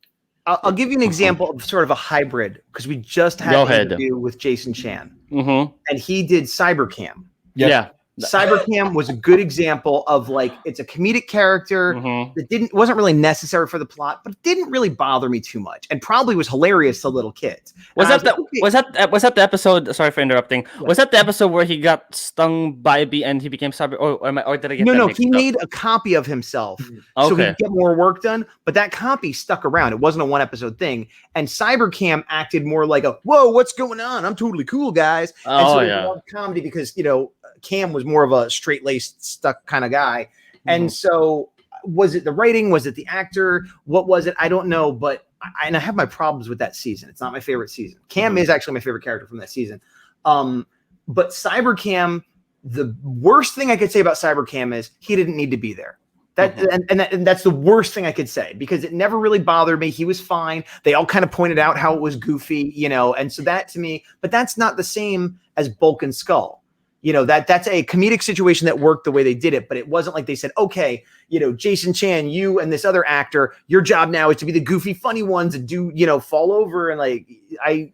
Speaker 2: I'll give you an example of sort of a hybrid, because we just had an interview with Jason Chan, and he did Cybercam.
Speaker 1: Yeah.
Speaker 2: Cybercam was a good example of like, it's a comedic character that wasn't really necessary for the plot, but it didn't really bother me too much, and probably was hilarious to little kids.
Speaker 1: Was that the episode? Sorry for interrupting. Was that the episode where he got stung by a bee and he became cyber? Or did I get
Speaker 2: no? He made a copy of himself so he could get more work done. But that copy stuck around. It wasn't a 1 episode thing. And Cybercam acted more like a whoa, what's going on? I'm totally cool, guys. And so it was comedy because, you know, Cam was more of a straight-laced, stuck kind of guy. And so was it the writing? Was it the actor? What was it? I don't know. But I have my problems with that season. It's not my favorite season. Cam is actually my favorite character from that season. But Cybercam, the worst thing I could say about Cybercam is he didn't need to be there. And that's the worst thing I could say, because it never really bothered me. He was fine. They all kind of pointed out how it was goofy, you know. And so that to me, but that's not the same as Bulk and Skull. that's a comedic situation that worked the way they did it, but it wasn't like they said, okay, Jason Chan, you and this other actor, your job now is to be the goofy, funny ones and do, fall over. And like, I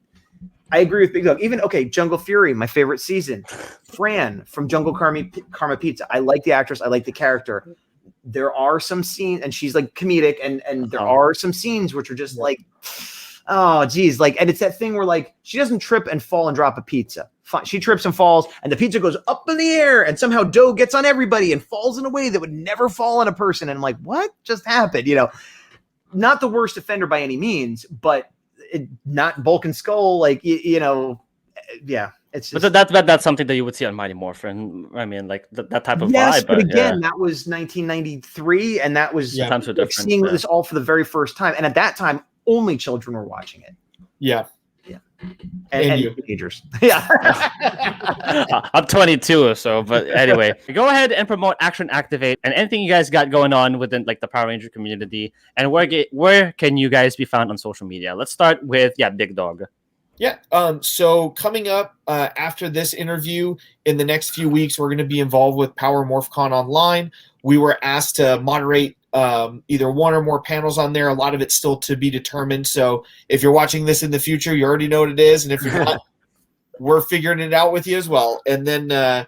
Speaker 2: agree with Big Dog. Even, okay, Jungle Fury, my favorite season. Fran from Jungle Karma Pizza. I like the actress. I like the character. There are some scenes, and she's like comedic, and there are some scenes which are just like, oh, geez. Like, and it's that thing where like, she doesn't trip and fall and drop a pizza. Fine. She trips and falls, and the pizza goes up in the air, and somehow dough gets on everybody and falls in a way that would never fall on a person. And I'm like, what just happened? Not the worst offender by any means, but not Bulk and Skull. Like, yeah. It's just,
Speaker 1: but that's something that you would see on Mighty Morphin. I mean, like that type of
Speaker 2: yes,
Speaker 1: vibe.
Speaker 2: But again, that was 1993, and that was like seeing this all for the very first time. And at that time, only children were watching it.
Speaker 3: Yeah.
Speaker 2: And teenagers. Yeah.
Speaker 1: I'm 22 or so, but anyway, go ahead and promote Action Activate and anything you guys got going on within like the Power Ranger community, and where can you guys be found on social media? Let's start with Big Dog.
Speaker 3: Yeah. So coming up after this interview, in the next few weeks, we're going to be involved with Power Morphicon Online. We were asked to moderate either one or more panels on there. A lot of it's still to be determined. So if you're watching this in the future, you already know what it is. And if you're not, we're figuring it out with you as well. And then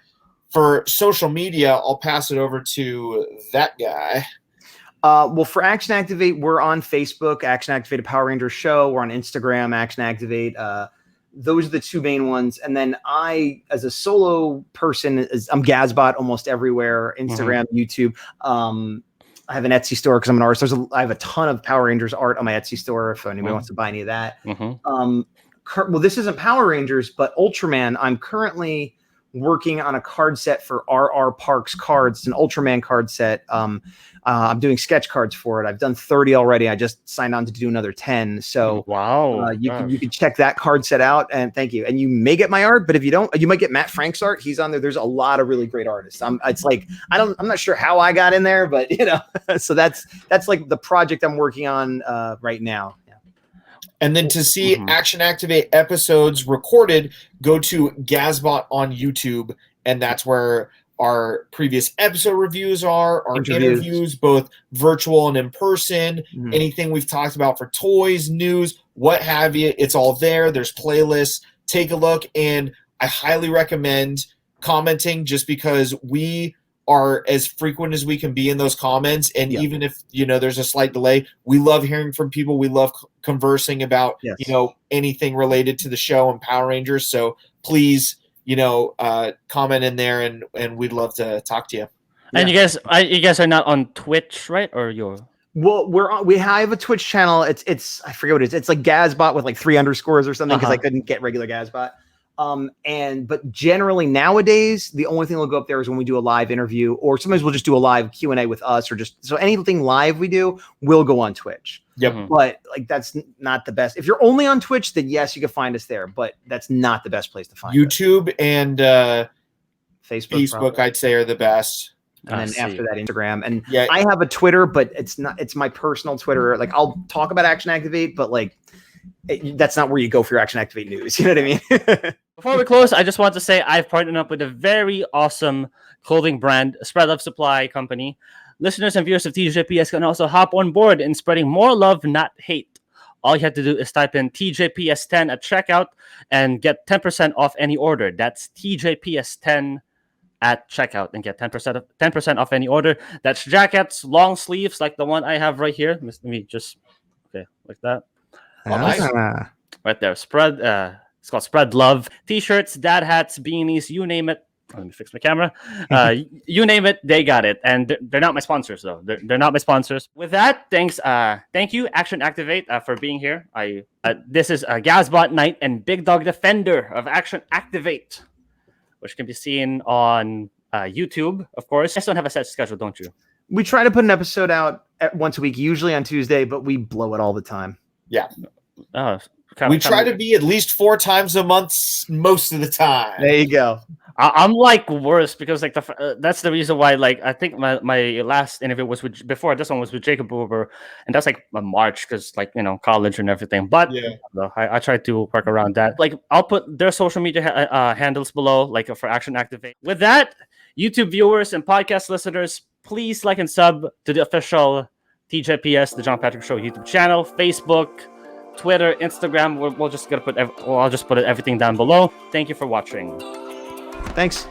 Speaker 3: for social media, I'll pass it over to that guy.
Speaker 2: Well, for Action Activate, we're on Facebook, Action Activate, a Power Rangers show. We're on Instagram, Action Activate. Those are the two main ones. And then I, as a solo person, I'm Gazbot almost everywhere, Instagram, YouTube. I have an Etsy store because I'm an artist. I have a ton of Power Rangers art on my Etsy store if anybody wants to buy any of that. Well, this isn't Power Rangers, but Ultraman. I'm currently working on a card set for RR Parks cards. It's an Ultraman card set. I'm doing sketch cards for it. I've done 30 already. I just signed on to do another 10. So
Speaker 1: wow,
Speaker 2: you can check that card set out. And thank you. And you may get my art, but if you don't, you might get Matt Frank's art. He's on there. There's a lot of really great artists. I'm not sure how I got in there, but so that's like the project I'm working on right now.
Speaker 3: And then to see Action Activate episodes recorded, go to Gazbot on YouTube, and that's where our previous episode reviews are, our interviews, both virtual and in person, anything we've talked about for toys, news, what have you. It's all there. There's playlists. Take a look, and I highly recommend commenting just because we are as frequent as we can be in those comments. And even if, there's a slight delay, we love hearing from people. We love conversing about, anything related to the show and Power Rangers. So please, comment in there and we'd love to talk to you.
Speaker 1: And you guys are not on Twitch, right? Or you're...
Speaker 2: Well, we have a Twitch channel. It's I forget what it is. It's like Gazbot with like 3 underscores or something because I couldn't get regular Gazbot. But generally nowadays, the only thing that'll go up there is when we do a live interview, or sometimes we'll just do a live Q&A with us, or so anything live we do will go on Twitch.
Speaker 3: Yep.
Speaker 2: But like that's not the best. If you're only on Twitch, then yes, you can find us there, but that's not the best place to find
Speaker 3: YouTube
Speaker 2: us.
Speaker 3: And Facebook, I'd say, are the best.
Speaker 2: And then after that, Instagram. And I have a Twitter, but it's my personal Twitter. Like I'll talk about Action Activate, but like that's not where you go for your Action Activate news. You know what I mean?
Speaker 1: Before we close, I just want to say I've partnered up with a very awesome clothing brand, Spread Love Supply Company. Listeners and viewers of TJPS can also hop on board in spreading more love, not hate. All you have to do is type in TJPS10 at checkout and get 10% off any order. That's TJPS10 at checkout and get 10% off any order. That's jackets, long sleeves like the one I have right here. Let me just like that.
Speaker 3: Nice.
Speaker 1: Right there. It's called Spread Love. T-shirts, dad hats, beanies, you name it. Let me fix my camera. You name it, they got it. And they're not my sponsors, though. They're not my sponsors. With that, thanks. Thank you, Action Activate, for being here. This is Gazbot Knight and Big Dog Defender of Action Activate, which can be seen on YouTube, of course. You guys don't have a set schedule, don't you?
Speaker 2: We try to put an episode out once a week, usually on Tuesday, but we blow it all the time.
Speaker 3: Yeah. We try to be at least 4 times a month most of the time.
Speaker 2: There you go.
Speaker 1: I'm like worse because like that's the reason why like I think my last interview was with before this one was with Jacob Buber, and that's like March because like college and everything. But
Speaker 3: Yeah.
Speaker 1: I try to work around that. Like I'll put their social media handles below, like for Action Activate. With that, YouTube viewers and podcast listeners, please like and sub to the official TJPS, the John Patrick Show YouTube channel, Facebook, Twitter, Instagram. We'll just gonna put I'll just put everything down below. Thank you for watching.
Speaker 2: Thanks.